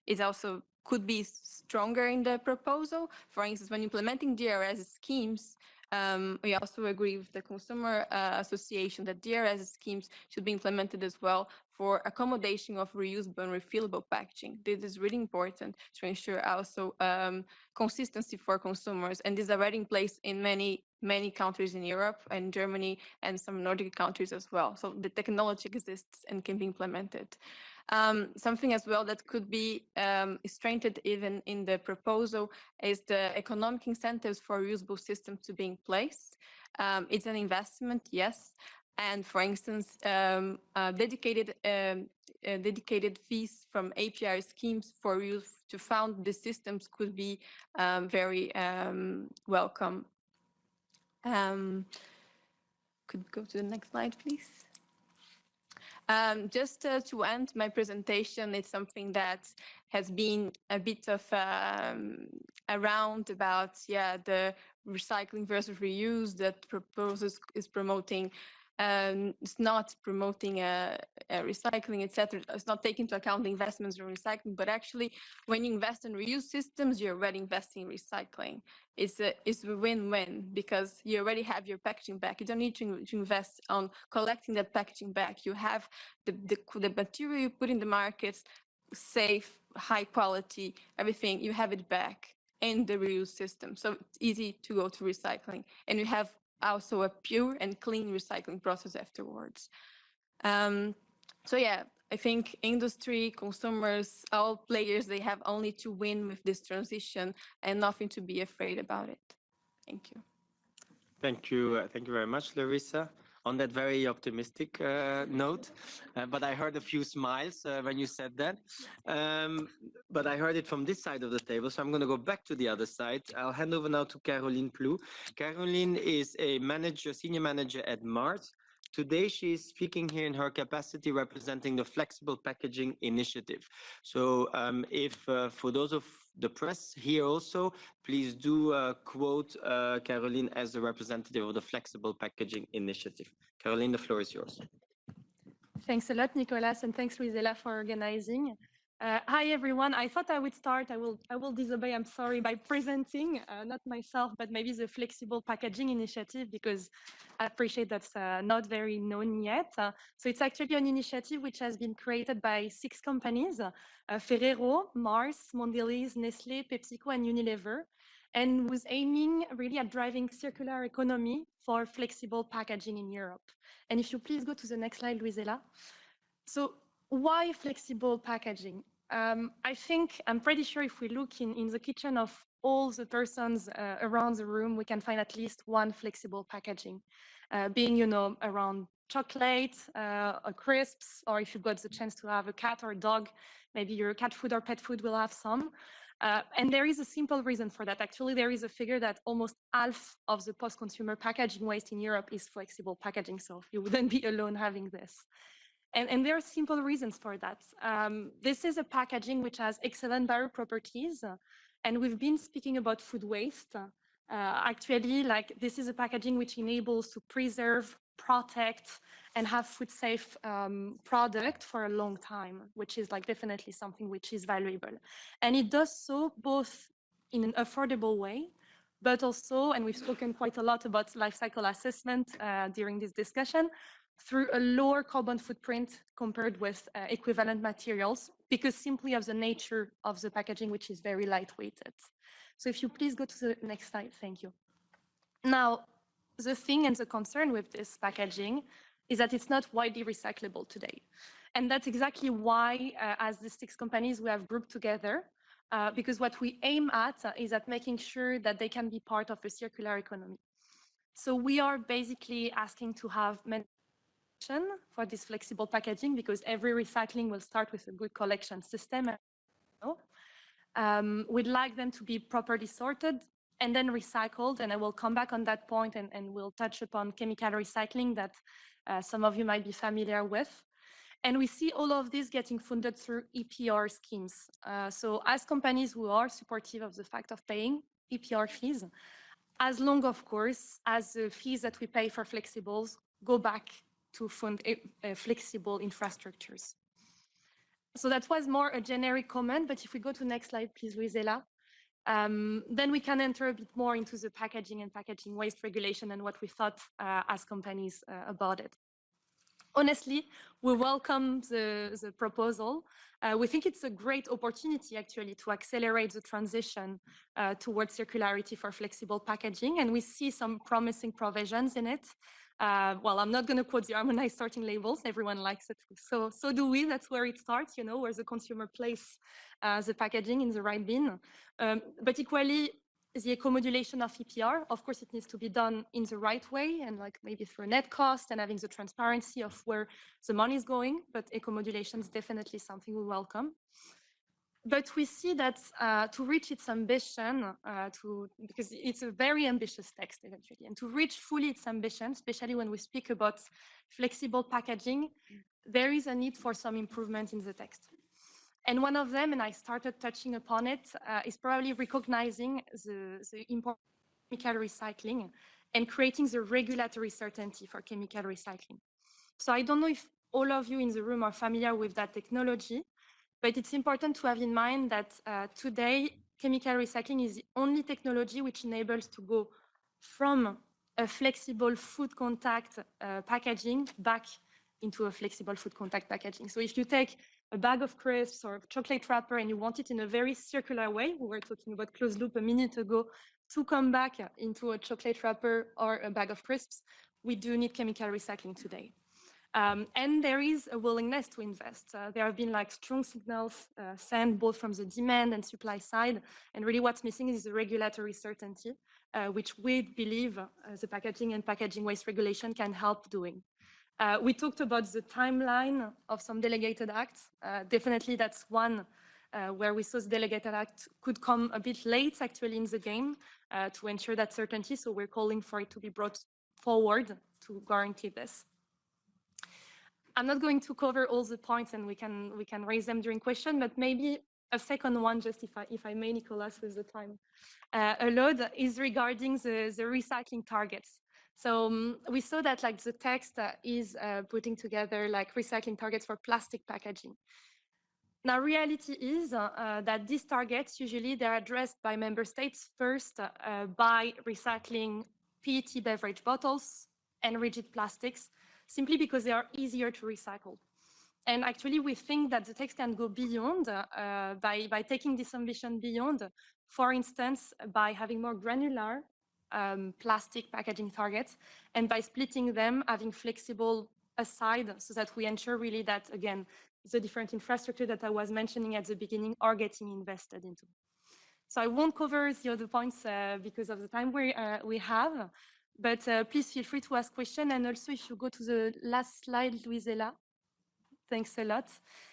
is also could be stronger in the proposal. For instance, when implementing DRS schemes, we also agree with the Consumer Association that DRS schemes should be implemented as well for accommodation of reusable and refillable packaging. This is really important to ensure also consistency for consumers, and this is already in place in many countries in Europe and Germany and some Nordic countries as well. So the technology exists and can be implemented. Something as well that could be strengthened even in the proposal is the economic incentives for reusable systems to be in place. It's an investment, yes. And for instance, dedicated fees from APR schemes for use to fund the systems could be very welcome. Could we go to the next slide, please? Just to end my presentation, it's something that has been a bit of around about, the recycling versus reuse that proposal is promoting. It's not promoting recycling, etc. It's not taking into account the investments in recycling, but actually, when you invest in reuse systems, you're already investing in recycling. It's a win-win because you already have your packaging back. You don't need to invest on collecting that packaging back. You have the material you put in the market, safe, high quality, everything. You have it back in the reuse system, so it's easy to go to recycling, and you have also a pure and clean recycling process afterwards. So yeah, I think industry, consumers, all players, they have only to win with this transition and nothing to be afraid about it. Thank you. Thank you very much, Larissa. On that very optimistic note, but I heard a few smiles when you said that. But I heard it from this side of the table, so I'm going to go back to the other side. I'll hand over now to Caroline Plou. Caroline is a senior manager at Mars. Today, she is speaking here in her capacity representing the Flexible Packaging Initiative. So if for those of the press here also, please do quote Caroline as the representative of the Flexible Packaging Initiative. Caroline, the floor is yours. Thanks a lot, Nicolas, and thanks, Luisela, for organizing. Hi, everyone. I thought I would start, I will disobey, I'm sorry, by presenting, not myself, but maybe the Flexible Packaging Initiative, because I appreciate that's not very known yet. So it's actually an initiative which has been created by 6 companies, Ferrero, Mars, Mondelez, Nestlé, PepsiCo, and Unilever, and was aiming really at driving circular economy for flexible packaging in Europe. And if you please go to the next slide, Luisela. So why flexible packaging? I think, I'm pretty sure if we look in the kitchen of all the persons around the room, we can find at least one flexible packaging, being, you know, around chocolate, or crisps, or if you've got the chance to have a cat or a dog, maybe your cat food or pet food will have some. And there is a simple reason for that. Actually, there is a figure that almost half of the post-consumer packaging waste in Europe is flexible packaging, so you wouldn't be alone having this. And there are simple reasons for that. This is a packaging which has excellent bioproperties, and we've been speaking about food waste. Actually, like this is a packaging which enables to preserve, protect, and have food safe product for a long time, which is like definitely something which is valuable. And it does so both in an affordable way, but also, and we've spoken quite a lot about life cycle assessment during this discussion, through a lower carbon footprint compared with equivalent materials, because simply of the nature of the packaging, which is very lightweighted. So if you please go to the next slide, thank you. Now, the thing and the concern with this packaging is that it's not widely recyclable today. And that's exactly why, as the 6 companies we have grouped together, because what we aim at is at making sure that they can be part of a circular economy. So we are basically asking to have for this flexible packaging, because every recycling will start with a good collection system. We'd like them to be properly sorted and then recycled, and I will come back on that point, and we'll touch upon chemical recycling that some of you might be familiar with. And we see all of this getting funded through EPR schemes. So as companies who are supportive of the fact of paying EPR fees, as long, of course, as the fees that we pay for flexibles go back to fund flexible infrastructures. So that was more a generic comment, but if we go to next slide, please, Luisela, then we can enter a bit more into the packaging and packaging waste regulation and what we thought as companies about it. Honestly, we welcome the proposal. We think it's a great opportunity, actually, to accelerate the transition towards circularity for flexible packaging, and we see some promising provisions in it. Well, I'm not going to quote the harmonized sorting labels. Everyone likes it. So do we. That's where it starts, you know, where the consumer places the packaging in the right bin. But equally, the eco-modulation of EPR, of course, it needs to be done in the right way, and like maybe through a net cost and having the transparency of where the money is going. But eco-modulation is definitely something we welcome. But we see that to reach its ambition, because it's a very ambitious text eventually, and to reach fully its ambition, especially when we speak about flexible packaging, there is a need for some improvement in the text. And one of them, and I started touching upon it, is probably recognizing the importance of chemical recycling and creating the regulatory certainty for chemical recycling. So I don't know if all of you in the room are familiar with that technology, but it's important to have in mind that today, chemical recycling is the only technology which enables to go from a flexible food contact packaging back into a flexible food contact packaging. So if you take a bag of crisps or a chocolate wrapper and you want it in a very circular way, we were talking about closed loop a minute ago, to come back into a chocolate wrapper or a bag of crisps, we do need chemical recycling today. And there is a willingness to invest. There have been like strong signals sent both from the demand and supply side. And really what's missing is the regulatory certainty, which we believe the packaging and packaging waste regulation can help doing. We talked about the timeline of some delegated acts. Definitely that's one where we saw the delegated act could come a bit late actually in the game to ensure that certainty. So we're calling for it to be brought forward to guarantee this. I'm not going to cover all the points, and we can raise them during question, but maybe a second one, just if I may, Nicolas, with the time allowed, is regarding the recycling targets. So we saw that like the text is putting together like recycling targets for plastic packaging. Now, reality is that these targets, usually they're addressed by member states first by recycling PET beverage bottles and rigid plastics, simply because they are easier to recycle. And actually, we think that the text can go beyond by taking this ambition beyond, for instance, by having more granular plastic packaging targets, and by splitting them, having flexible aside, so that we ensure really that, again, the different infrastructure that I was mentioning at the beginning are getting invested into. So I won't cover the other points because of the time we have, but please feel free to ask questions. And also, if you go to the last slide, Luisela, thanks a lot.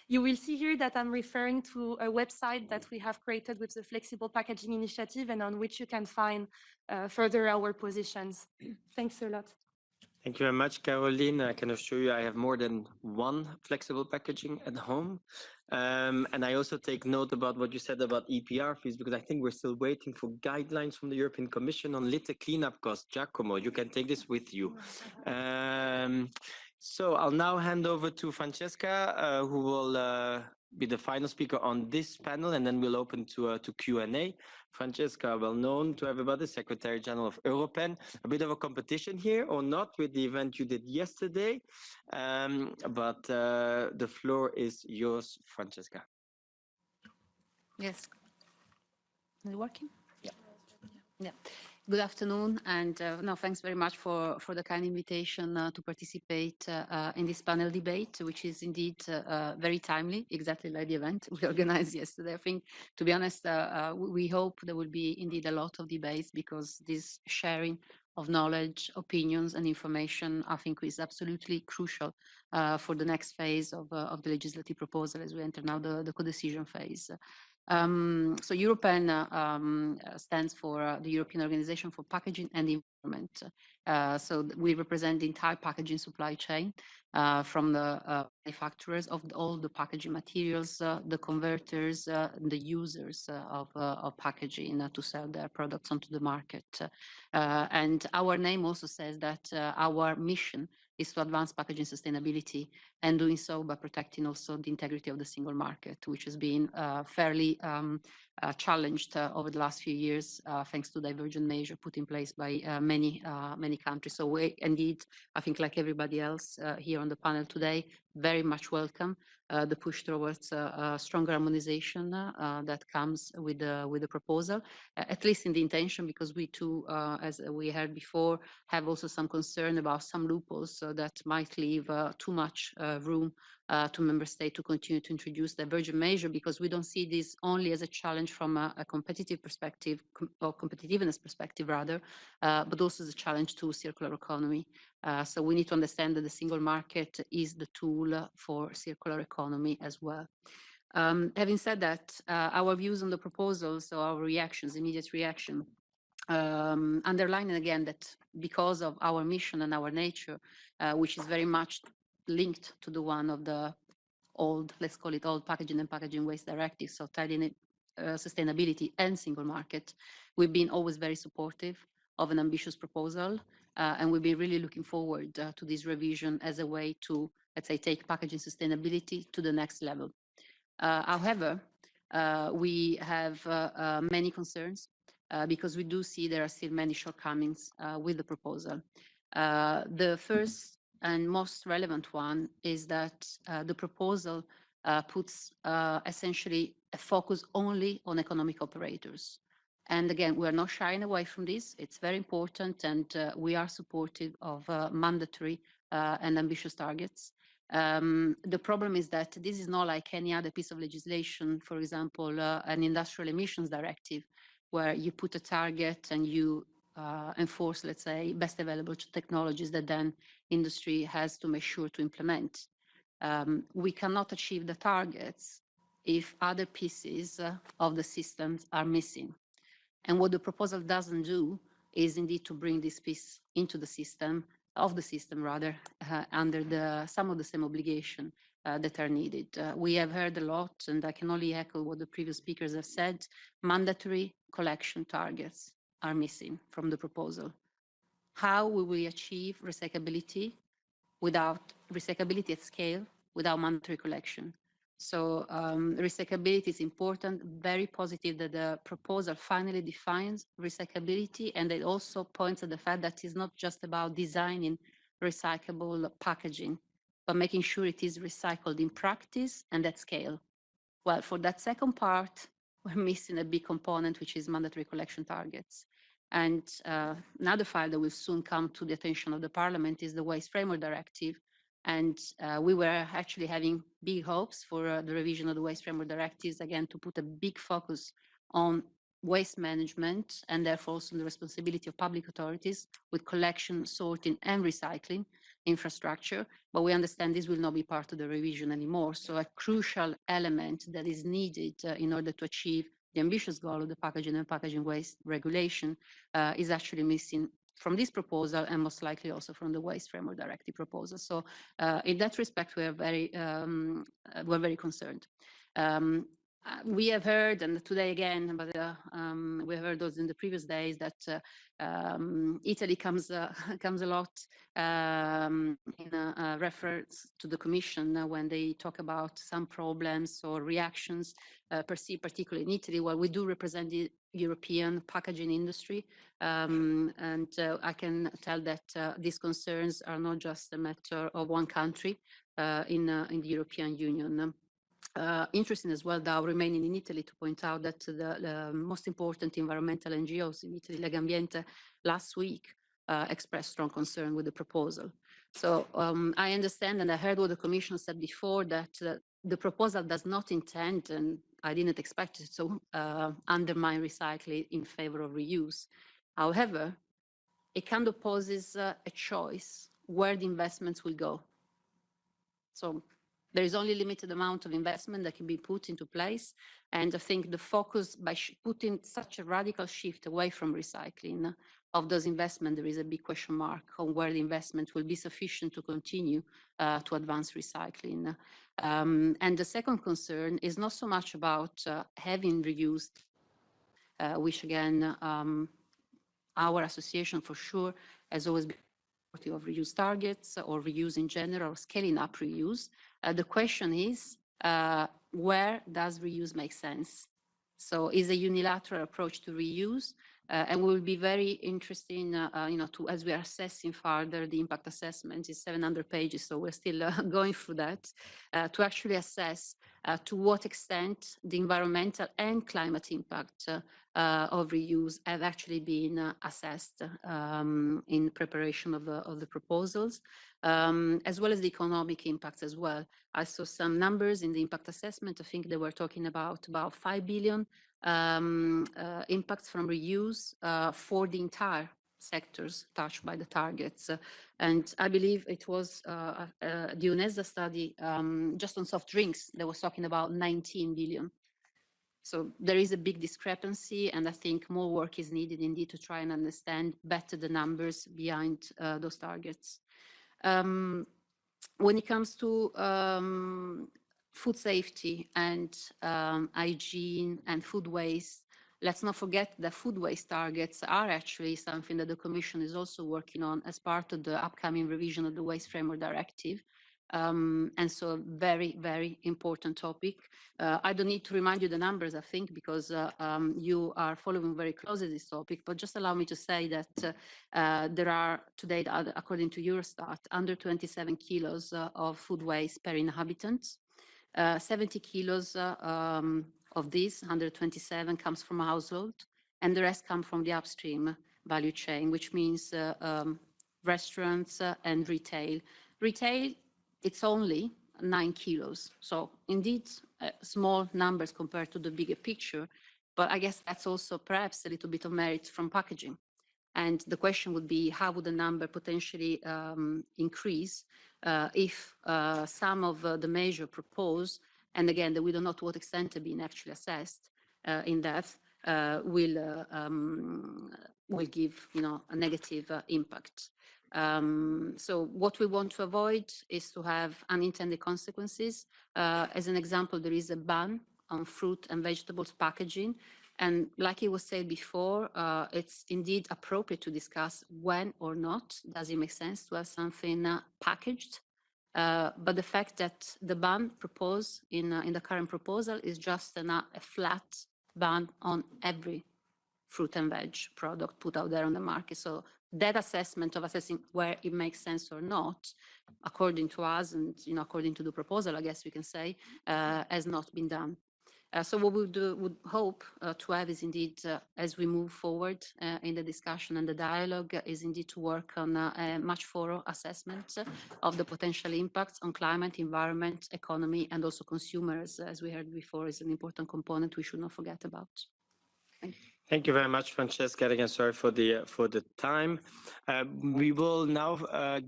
You will see here that I'm referring to a website that we have created with the Flexible Packaging Initiative and on which you can find further our positions. Thanks a lot. Thank you very much, Caroline. I can assure you I have more than one flexible packaging at home. And I also take note about what you said about EPR fees, because I think we're still waiting for guidelines from the European Commission on litter cleanup costs. Giacomo, you can take this with you. So I'll now hand over to Francesca, who will be the final speaker on this panel, and then we'll open to Q&A. Francesca, well known to everybody, Secretary General of Europen. A bit of a competition here, or not, with the event you did yesterday, but the floor is yours, Francesca. Yes. Is it working? Yeah. Yeah. Good afternoon, and no, thanks very much for the kind invitation to participate in this panel debate, which is indeed very timely, exactly like the event we organized yesterday. I think, to be honest, we hope there will be indeed a lot of debates, because this sharing of knowledge, opinions, and information, I think, is absolutely crucial for the next phase of the legislative proposal as we enter now the co-decision phase. So European stands for the European Organization for Packaging and the Environment. So we represent the entire packaging supply chain, from the manufacturers of all the packaging materials, the converters, the users of packaging to sell their products onto the market. And our name also says that our mission is to advance packaging sustainability, and doing so by protecting also the integrity of the single market, which has been fairly challenged over the last few years, thanks to divergent measures put in place by many countries. So we indeed, I think, like everybody else here on the panel today, very much welcome the push towards stronger harmonization that comes with the proposal, at least in the intention, because we too, as we heard before, have also some concern about some loopholes that might leave too much room to member states to continue to introduce divergent measure, because we don't see this only as a challenge from a competitive perspective, or competitiveness perspective rather, but also as a challenge to circular economy. So we need to understand that the single market is the tool for circular economy as well. Having said that, our views on the proposal, so our reactions, immediate reaction, underlining again that because of our mission and our nature, which is very much linked to the one of the old, let's call it old packaging and packaging waste directive, so tidying it, sustainability and single market, we've been always very supportive of an ambitious proposal, and we've been really looking forward to this revision as a way to, let's say, take packaging sustainability to the next level. However, we have many concerns because we do see there are still many shortcomings with the proposal. The first and most relevant one is that the proposal puts essentially a focus only on economic operators. And again, we are not shying away from this. It's very important, and we are supportive of mandatory and ambitious targets. The problem is that this is not like any other piece of legislation, for example, an industrial emissions directive, where you put a target and you enforce, let's say, best available technologies that then industry has to make sure to implement. We cannot achieve the targets if other pieces of the systems are missing. And what the proposal doesn't do is indeed to bring this piece into the system, rather, under some of the same obligation that are needed. We have heard a lot, and I can only echo what the previous speakers have said. Mandatory collection targets are missing from the proposal. How will we achieve recyclability at scale without mandatory collection? So recyclability is important, very positive that the proposal finally defines recyclability, and it also points at the fact that it's not just about designing recyclable packaging, but making sure it is recycled in practice and at scale. Well, for that second part, we're missing a big component, which is mandatory collection targets. And another file that will soon come to the attention of the Parliament is the Waste Framework Directive, And we were actually having big hopes for the revision of the waste framework directives, again, to put a big focus on waste management and therefore also the responsibility of public authorities with collection, sorting and recycling infrastructure. But we understand this will not be part of the revision anymore. So a crucial element that is needed in order to achieve the ambitious goal of the packaging and packaging waste regulation is actually missing from this proposal and most likely also from the waste framework directive proposal. So in that respect, we're very concerned. We have heard, and today again, but we have heard those in the previous days that Italy comes a lot in reference to the Commission when they talk about some problems or reactions perceived, particularly in Italy. Well, we do represent the European packaging industry, and I can tell that these concerns are not just a matter of one country in the European Union. Interesting as well, though, remaining in Italy, to point out that the most important environmental NGOs in Italy, Legambiente, last week expressed strong concern with the proposal. So I understand, and I heard what the Commission said before, that the proposal does not intend, and I didn't expect it to, undermine recycling in favor of reuse. However, it kind of poses a choice where the investments will go. So there is only a limited amount of investment that can be put into place. And I think the focus by putting such a radical shift away from recycling of those investments, there is a big question mark on where the investment will be sufficient to continue to advance recycling. And the second concern is not so much about having reused, which again, our association for sure has always been of reuse targets or reuse in general, or scaling up reuse. The question is, where does reuse make sense? So is a unilateral approach to reuse, and we will be very interested in, as we are assessing further the impact assessment, is 700 pages, so we're still going through that, to actually assess to what extent the environmental and climate impact of reuse have actually been assessed in preparation of the proposals, as well as the economic impacts as well. I saw some numbers in the impact assessment. I think they were talking about 5 billion impacts from reuse for the entire sectors touched by the targets. And I believe it was the UNESDA study just on soft drinks that was talking about 19 billion. So there is a big discrepancy, and I think more work is needed indeed to try and understand better the numbers behind those targets. When it comes to food safety and hygiene and food waste, let's not forget that food waste targets are actually something that the Commission is also working on as part of the upcoming revision of the Waste Framework Directive. And so very, very important topic. I don't need to remind you the numbers, I think, because you are following very closely this topic, but just allow me to say that there are today, according to Eurostat, under 27 kilos of food waste per inhabitant. 70 kilos of these, 127, comes from household, and the rest come from the upstream value chain, which means restaurants and retail. Retail, it's only 9 kilos. So indeed, small numbers compared to the bigger picture, but I guess that's also perhaps a little bit of merit from packaging. And the question would be, how would the number potentially increase if some of the measures proposed, and again, that we don't know to what extent have been actually assessed in depth, will give, a negative impact. So what we want to avoid is to have unintended consequences. As an example, there is a ban on fruit and vegetables packaging. And like it was said before, it's indeed appropriate to discuss when or not does it make sense to have something packaged. But the fact that the ban proposed in the current proposal is just a flat ban on every fruit and veg product put out there on the market. So that assessment of assessing where it makes sense or not, according to us and according to the proposal, I guess we can say, has not been done. So what we would hope to have is indeed, as we move forward in the discussion and the dialogue, is indeed to work on a much thorough assessment of the potential impacts on climate, environment, economy, and also consumers, as we heard before, is an important component we should not forget about. Thank you. Thank you very much, Francesca. Again, sorry for the time. We will now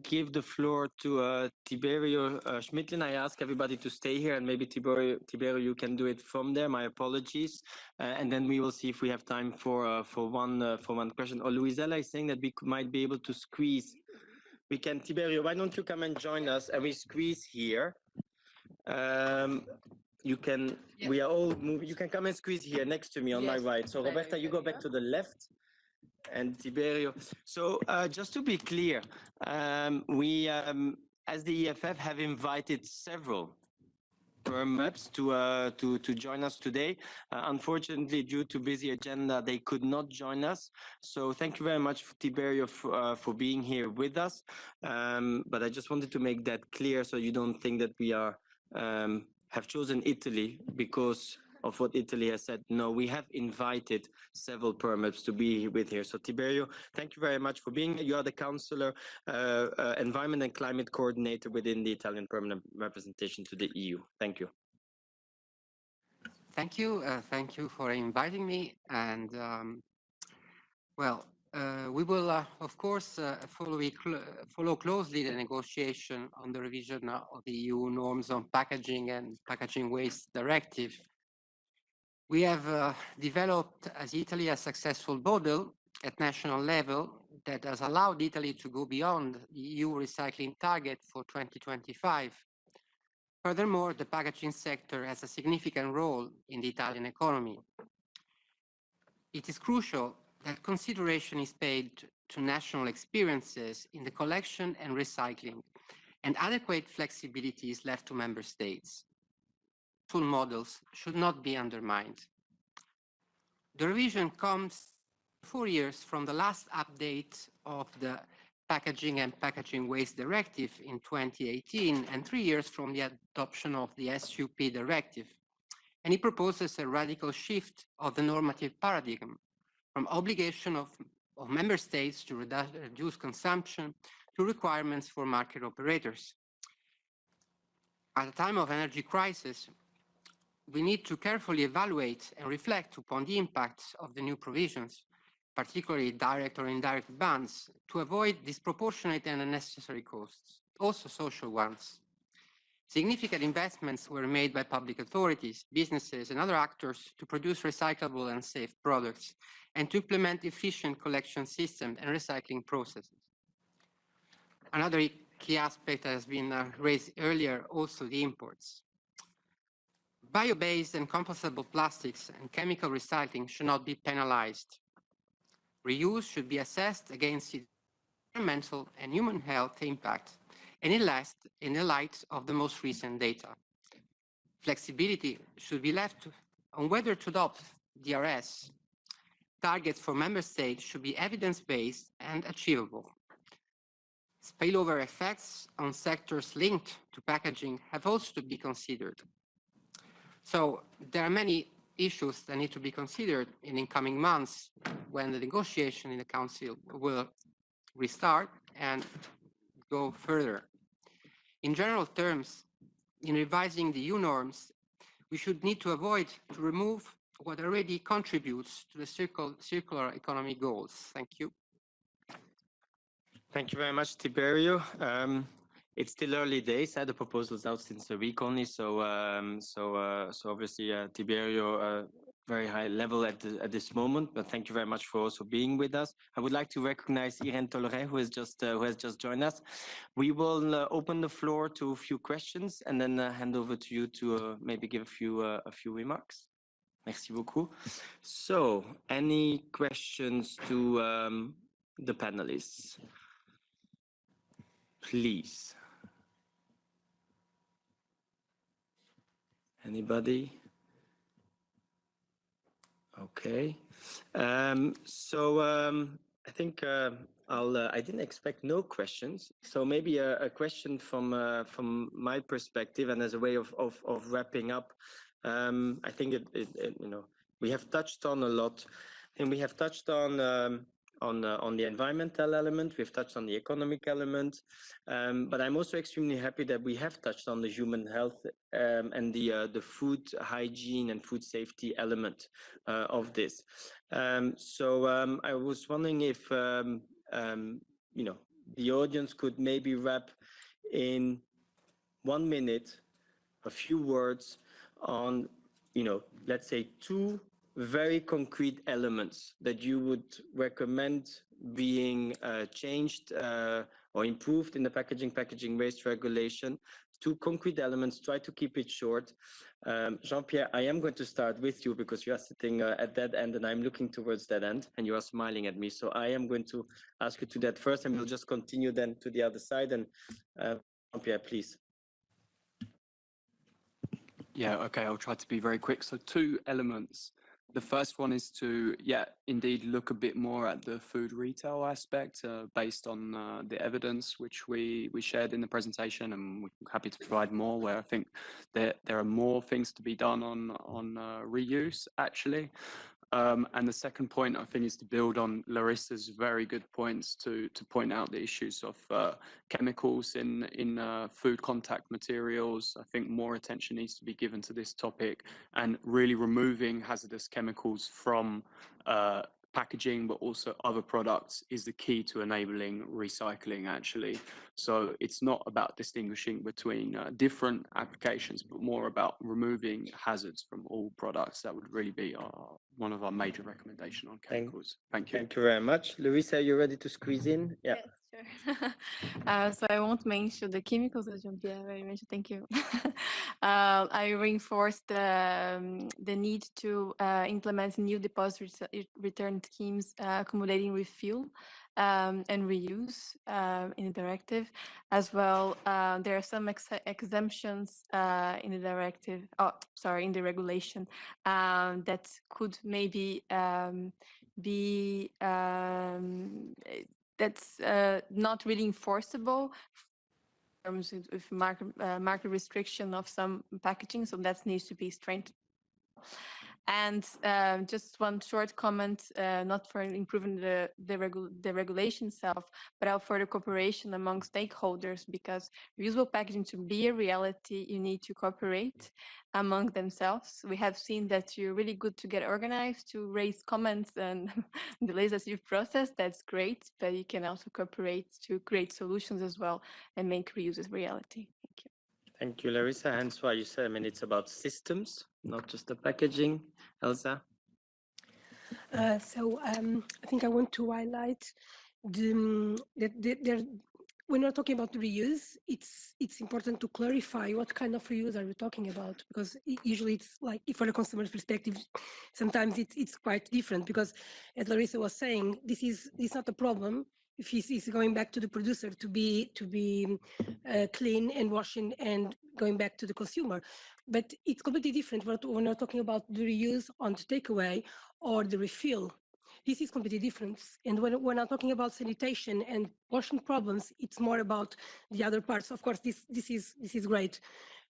give the floor to Tiberio Schmidlin. I ask everybody to stay here, and maybe Tiberio, you can do it from there. My apologies, and then we will see if we have time for one question. Or Luisella is saying that we might be able to squeeze. We can, Tiberio. Why don't you come and join us, and we squeeze here. You can, we are all moving. You can come and squeeze here next to me on my right. So Roberta, you go back to the left, and Tiberio. So just to be clear, we, as the EFF, have invited several permaps to join us today. Unfortunately, due to busy agenda, they could not join us. So thank you very much, Tiberio, for being here with us. But I just wanted to make that clear, so you don't think that we are have chosen Italy because of what Italy has said. No, we have invited several permaps to be with here. So Tiberio, thank you very much for being here. You are the Councillor, Environment and Climate Coordinator within the Italian Permanent Representation to the EU. Thank you. Thank you. Thank you for inviting me. And we will, of course, follow closely the negotiation on the revision of the EU norms on packaging and packaging waste directive. We have developed as Italy a successful model at national level that has allowed Italy to go beyond the EU recycling target for 2025. Furthermore, the packaging sector has a significant role in the Italian economy. It is crucial that consideration is paid to national experiences in the collection and recycling, and adequate flexibility is left to member states. Tool models should not be undermined. The revision comes 4 years from the last update of the Packaging and Packaging Waste Directive in 2018, and 3 years from the adoption of the SUP directive. And it proposes a radical shift of the normative paradigm from obligation of member states to reduce consumption to requirements for market operators. At a time of energy crisis, we need to carefully evaluate and reflect upon the impacts of the new provisions, particularly direct or indirect bans, to avoid disproportionate and unnecessary costs, also social ones. Significant investments were made by public authorities, businesses, and other actors to produce recyclable and safe products, and to implement efficient collection systems and recycling processes. Another key aspect that has been raised earlier, also the imports. Bio-based and compostable plastics and chemical recycling should not be penalized. Reuse should be assessed against its environmental and human health impact, and in the light of the most recent data. Flexibility should be left on whether to adopt DRS. Targets for member states should be evidence-based and achievable. Spillover effects on sectors linked to packaging have also to be considered. So there are many issues that need to be considered in the coming months when the negotiation in the Council will restart and go further. In general terms, in revising the EU norms, we should need to avoid to remove what already contributes to the circular economy goals. Thank you. Thank you very much, Tiberio. It's still early days. The proposal's out since a week only, so obviously Tiberio, very high level at this moment. But thank you very much for also being with us. I would like to recognize Irene Tolleray, who has just joined us. We will open the floor to a few questions and then hand over to you to maybe give a few remarks. Merci beaucoup. So, any questions to the panelists? Please. Anybody? Okay. I think I didn't expect no questions. So maybe a question from my perspective, and as a way of wrapping up I think we have touched on a lot, and we have touched on the environmental element, we've touched on the economic element, but I'm also extremely happy that we have touched on the human health and the food hygiene and food safety element of this. So I was wondering if the audience could maybe wrap in 1 minute a few words on, let's say 2 very concrete elements that you would recommend being changed or improved in the packaging waste regulation. 2 concrete elements, try to keep it short. Jean-Pierre, I am going to start with you because you are sitting at that end and I'm looking towards that end and you are smiling at me. So I am going to ask you to that first and we'll just continue then to the other side. And Jean-Pierre, please. Yeah, okay, I'll try to be very quick. So 2 elements. The first one is to, indeed look a bit more at the food retail aspect based on the evidence which we shared in the presentation, and we're happy to provide more where I think there are more things to be done on reuse actually. And the second point, I think, is to build on Larissa's very good points to point out the issues of chemicals in food contact materials. I think more attention needs to be given to this topic and really removing hazardous chemicals from packaging, but also other products is the key to enabling recycling actually. So it's not about distinguishing between different applications, but more about removing hazards from all products. That would really be one of our major recommendations on chemicals. Thank you. Thank you very much. Larissa, are you ready to squeeze in? Yeah. Yes, sure. So I won't mention the chemicals that Jean-Pierre already mentioned. Thank you. I reinforced the need to implement new deposit return schemes accommodating refill and reuse in the directive. As well, there are some exemptions in the directive, in the regulation that could maybe be that's not really enforceable in terms of market restriction of some packaging, so that needs to be strengthened. And just one short comment, not for improving the regulation itself, but for the cooperation among stakeholders, because reusable packaging to be a reality, you need to cooperate among themselves. We have seen that you're really good to get organized, to raise comments and the legislative process. That's great, but you can also cooperate to create solutions as well and make reuse a reality. Thank you. Thank you, Larissa. Hence why you said, it's about systems, not just the packaging. Elsa? I think I want to highlight that when we're talking about reuse, it's important to clarify what kind of reuse are we talking about, because usually it's like, for the customer's perspective, sometimes it's quite different, because as Larissa was saying, it's not a problem if he's going back to the producer to be clean and washing and going back to the consumer. But it's completely different when we're talking about the reuse on the takeaway or the refill. This is completely different. And when I'm talking about sanitation and washing problems, it's more about the other parts. Of course, this is great.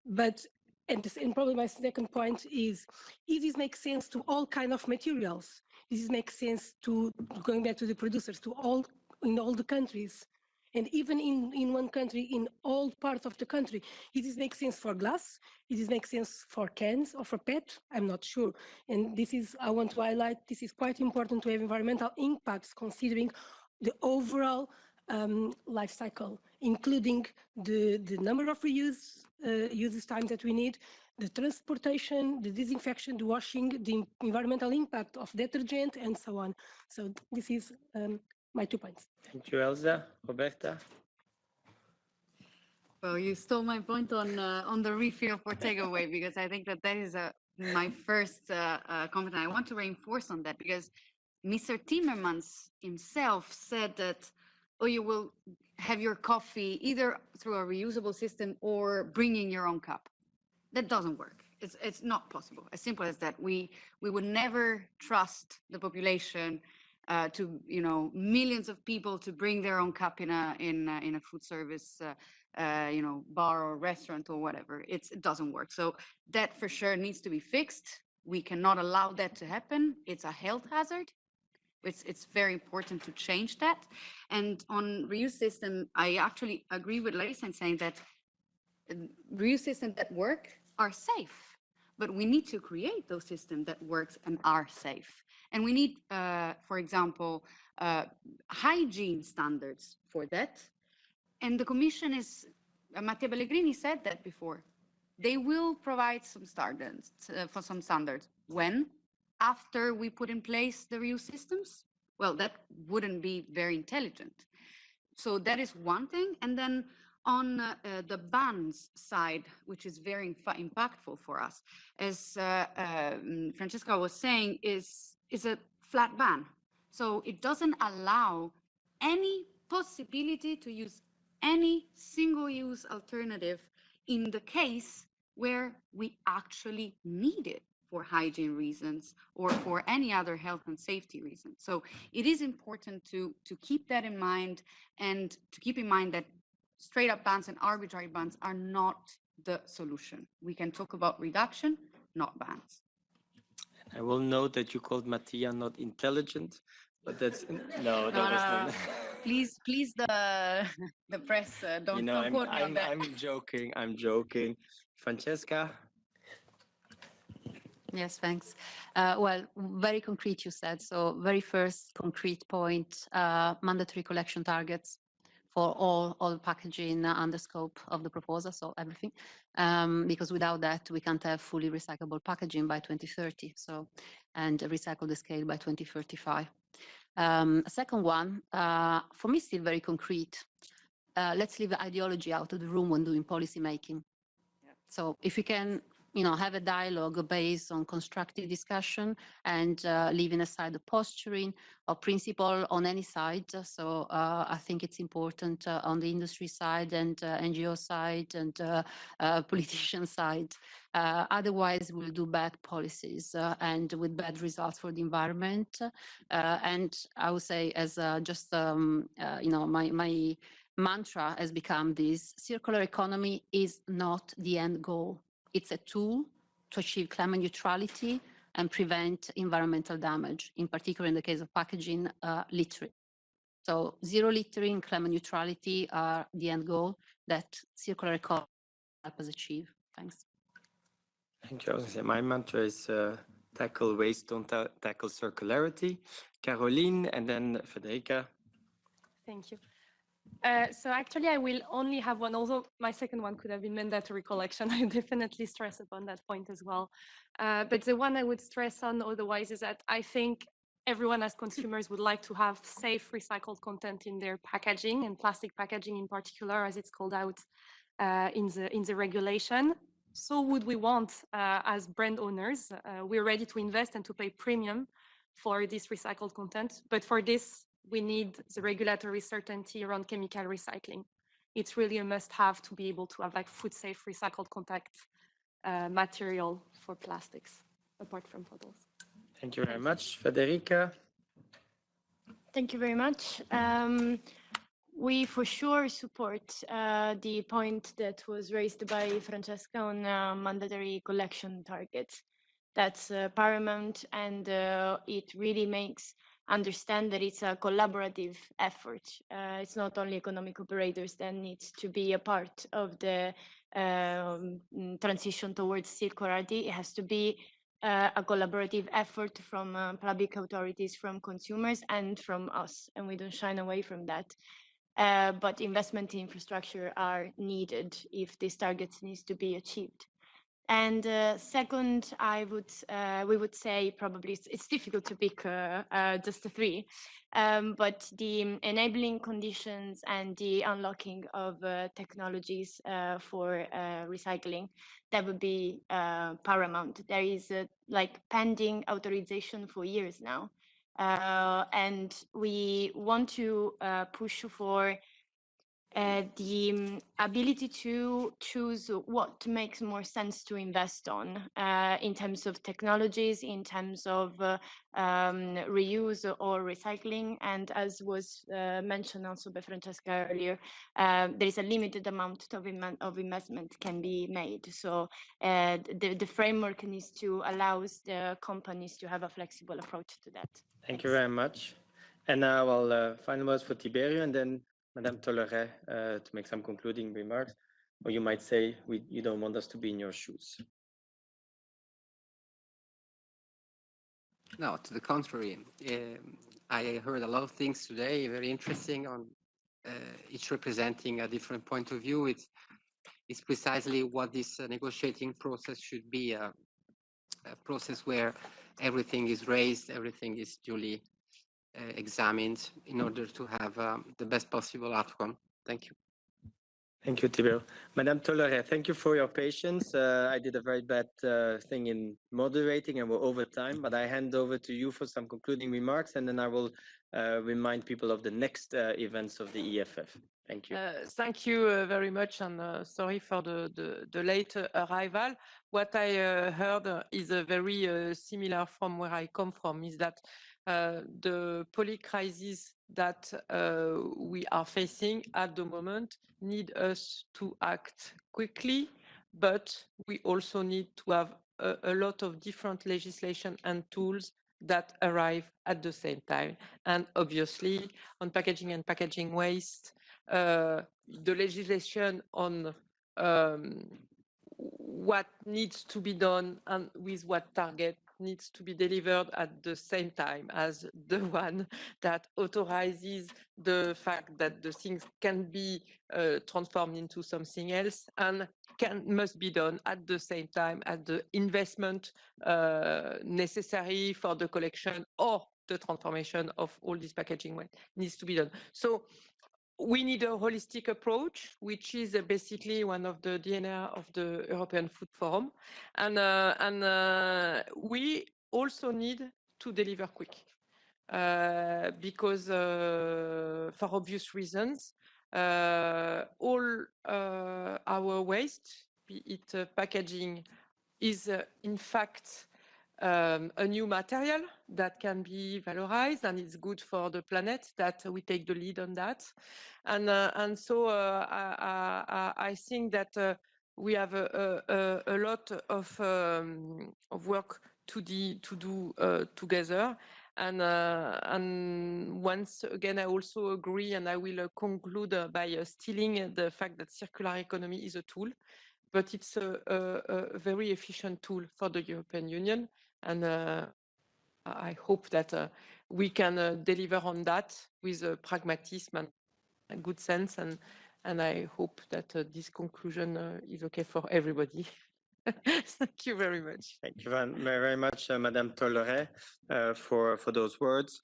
But and probably my second point is, if this makes sense to all kind of materials, this makes sense to going back to the producers, in all the countries, and even in one country, in all parts of the country. It makes sense for glass, it makes sense for cans or for PET, I'm not sure. And I want to highlight, this is quite important to have environmental impacts, considering the overall life cycle, including the number of uses time that we need, the transportation, the disinfection, the washing, the environmental impact of detergent, and so on. So this is my 2 points. Thank you, Elsa. Roberta? Well, you stole my point on the refill for takeaway, because I think that is my first comment. I want to reinforce on that, because Mr. Timmermans himself said that, you will have your coffee either through a reusable system or bringing your own cup. That doesn't work. It's not possible. As simple as that. We would never trust the population to millions of people to bring their own cup in a food service bar or restaurant or whatever. It doesn't work. So that for sure needs to be fixed. We cannot allow that to happen. It's a health hazard. It's very important to change that. And on reuse system, I actually agree with Larissa in saying that reuse systems that work are safe, but we need to create those systems that works and are safe. And we need, for example, hygiene standards for that. And the Commission Matteo Pellegrini said that before. They will provide some standards, for some standards. When? After we put in place the reuse systems? Well, that wouldn't be very intelligent. So that is one thing. And then on the bans side, which is very impactful for us, as Francesca was saying, is a flat ban. So it doesn't allow any possibility to use any single-use alternative in the case where we actually need it for hygiene reasons or for any other health and safety reasons. So it is important to keep that in mind, and to keep in mind that straight up bans and arbitrary bans are not the solution. We can talk about reduction, not bans. I will note that you called Mattia not intelligent, but that's no, that was not. Please, the press, don't quote me on that. I'm joking. Francesca? Yes, thanks. Well, very concrete, you said. So very first concrete point, mandatory collection targets for all packaging under scope of the proposal, so everything, because without that, we can't have fully recyclable packaging by 2030, so, and recycle the scale by 2035. A second one, for me, still very concrete. Let's leave the ideology out of the room when doing policy making. Yeah. So if we can, have a dialogue based on constructive discussion and leaving aside the posturing or principle on any side. So I think it's important on the industry side and NGO side and politician side. Otherwise, we'll do bad policies and with bad results for the environment. And I would say, as just my mantra has become this: circular economy is not the end goal. It's a tool to achieve climate neutrality and prevent environmental damage, in particular in the case of packaging, littering. So zero littering, climate neutrality are the end goal that circular economy help us achieve. Thanks. Thank you. I was going to say, my mantra is tackle waste, don't tackle circularity. Caroline and then Federica. Thank you. So actually, I will only have one, although my second one could have been mandatory collection. I definitely stress upon that point as well. But the one I would stress on otherwise is that I think everyone as consumers would like to have safe recycled content in their packaging, and plastic packaging in particular, as it's called out in the regulation. So would we want, as brand owners, we're ready to invest and to pay premium for this recycled content. But for this, we need the regulatory certainty around chemical recycling. It's really a must-have to be able to have like food-safe recycled contact material for plastics, apart from bottles. Thank you very much. Federica? Thank you very much. We for sure support the point that was raised by Francesca on mandatory collection targets. That's paramount, and it really makes understand that it's a collaborative effort. It's not only economic operators that needs to be a part of the transition towards circularity. It has to be a collaborative effort from public authorities, from consumers, and from us, and we don't shy away from that. But investment in infrastructure are needed if these targets needs to be achieved. And second, we would say probably it's difficult to pick just the three, but the enabling conditions and the unlocking of technologies for recycling, that would be paramount. There is like pending authorization for years now, and we want to push for the ability to choose what makes more sense to invest on in terms of technologies, in terms of reuse or recycling. And as was mentioned also by Francesca earlier, there is a limited amount of investment can be made. So the framework needs to allow the companies to have a flexible approach to that. Thank you very much. And now I'll final words for Tiberio and then Madame Tolleret to make some concluding remarks. Or you might say, you don't want us to be in your shoes. No, to the contrary. I heard a lot of things today, very interesting, on each representing a different point of view. It's precisely what this negotiating process should be, a process where everything is raised, everything is duly examined in order to have the best possible outcome. Thank you. Thank you, Tiberio. Madame Tolleret, thank you for your patience. I did a very bad thing in moderating and we're over time, but I hand over to you for some concluding remarks, and then I will remind people of the next events of the EFF. Thank you. Thank you very much, and sorry for the late arrival. What I heard is very similar from where I come from, is that the poly crisis that we are facing at the moment need us to act quickly, but we also need to have a lot of different legislation and tools that arrive at the same time. And obviously, on packaging and packaging waste, the legislation on what needs to be done and with what target needs to be delivered at the same time as the one that authorizes the fact that the things can be transformed into something else, and must be done at the same time as the investment necessary for the collection or the transformation of all this packaging waste needs to be done. So we need a holistic approach, which is basically one of the DNA of the European Food Forum. And we also need to deliver quick because for obvious reasons, all our waste, be it packaging, is in fact a new material that can be valorized, and it's good for the planet that we take the lead on that. And so I think that we have a lot of work to do together. And once again, I also agree, and I will conclude by stealing the fact that circular economy is a tool, but it's a very efficient tool for the European Union. And I hope that we can deliver on that with pragmatism and good sense. And I hope that this conclusion is okay for everybody. Thank you very much. Thank you very much, Madame Tolleret, for those words.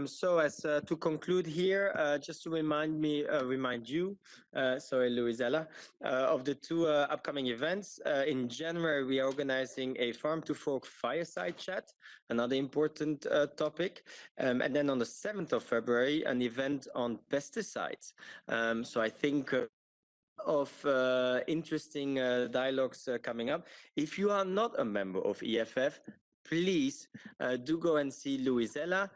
So as to conclude here, just to remind you, sorry, Luisella, of the two upcoming events. In January, we are organizing a Farm to Fork fireside chat, another important topic. And then on the 7th of February, an event on pesticides. So I think of interesting dialogues coming up. If you are not a member of EFF, please do go and see Luisella.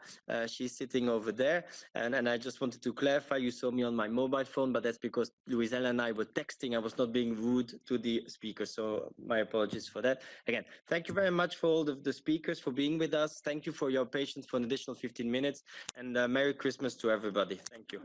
She's sitting over there. And I just wanted to clarify, you saw me on my mobile phone, but that's because Luisella and I were texting. I was not being rude to the speaker, so my apologies for that. Again, thank you very much for all of the speakers for being with us. Thank you for your patience for an additional 15 minutes, and Merry Christmas to everybody. Thank you.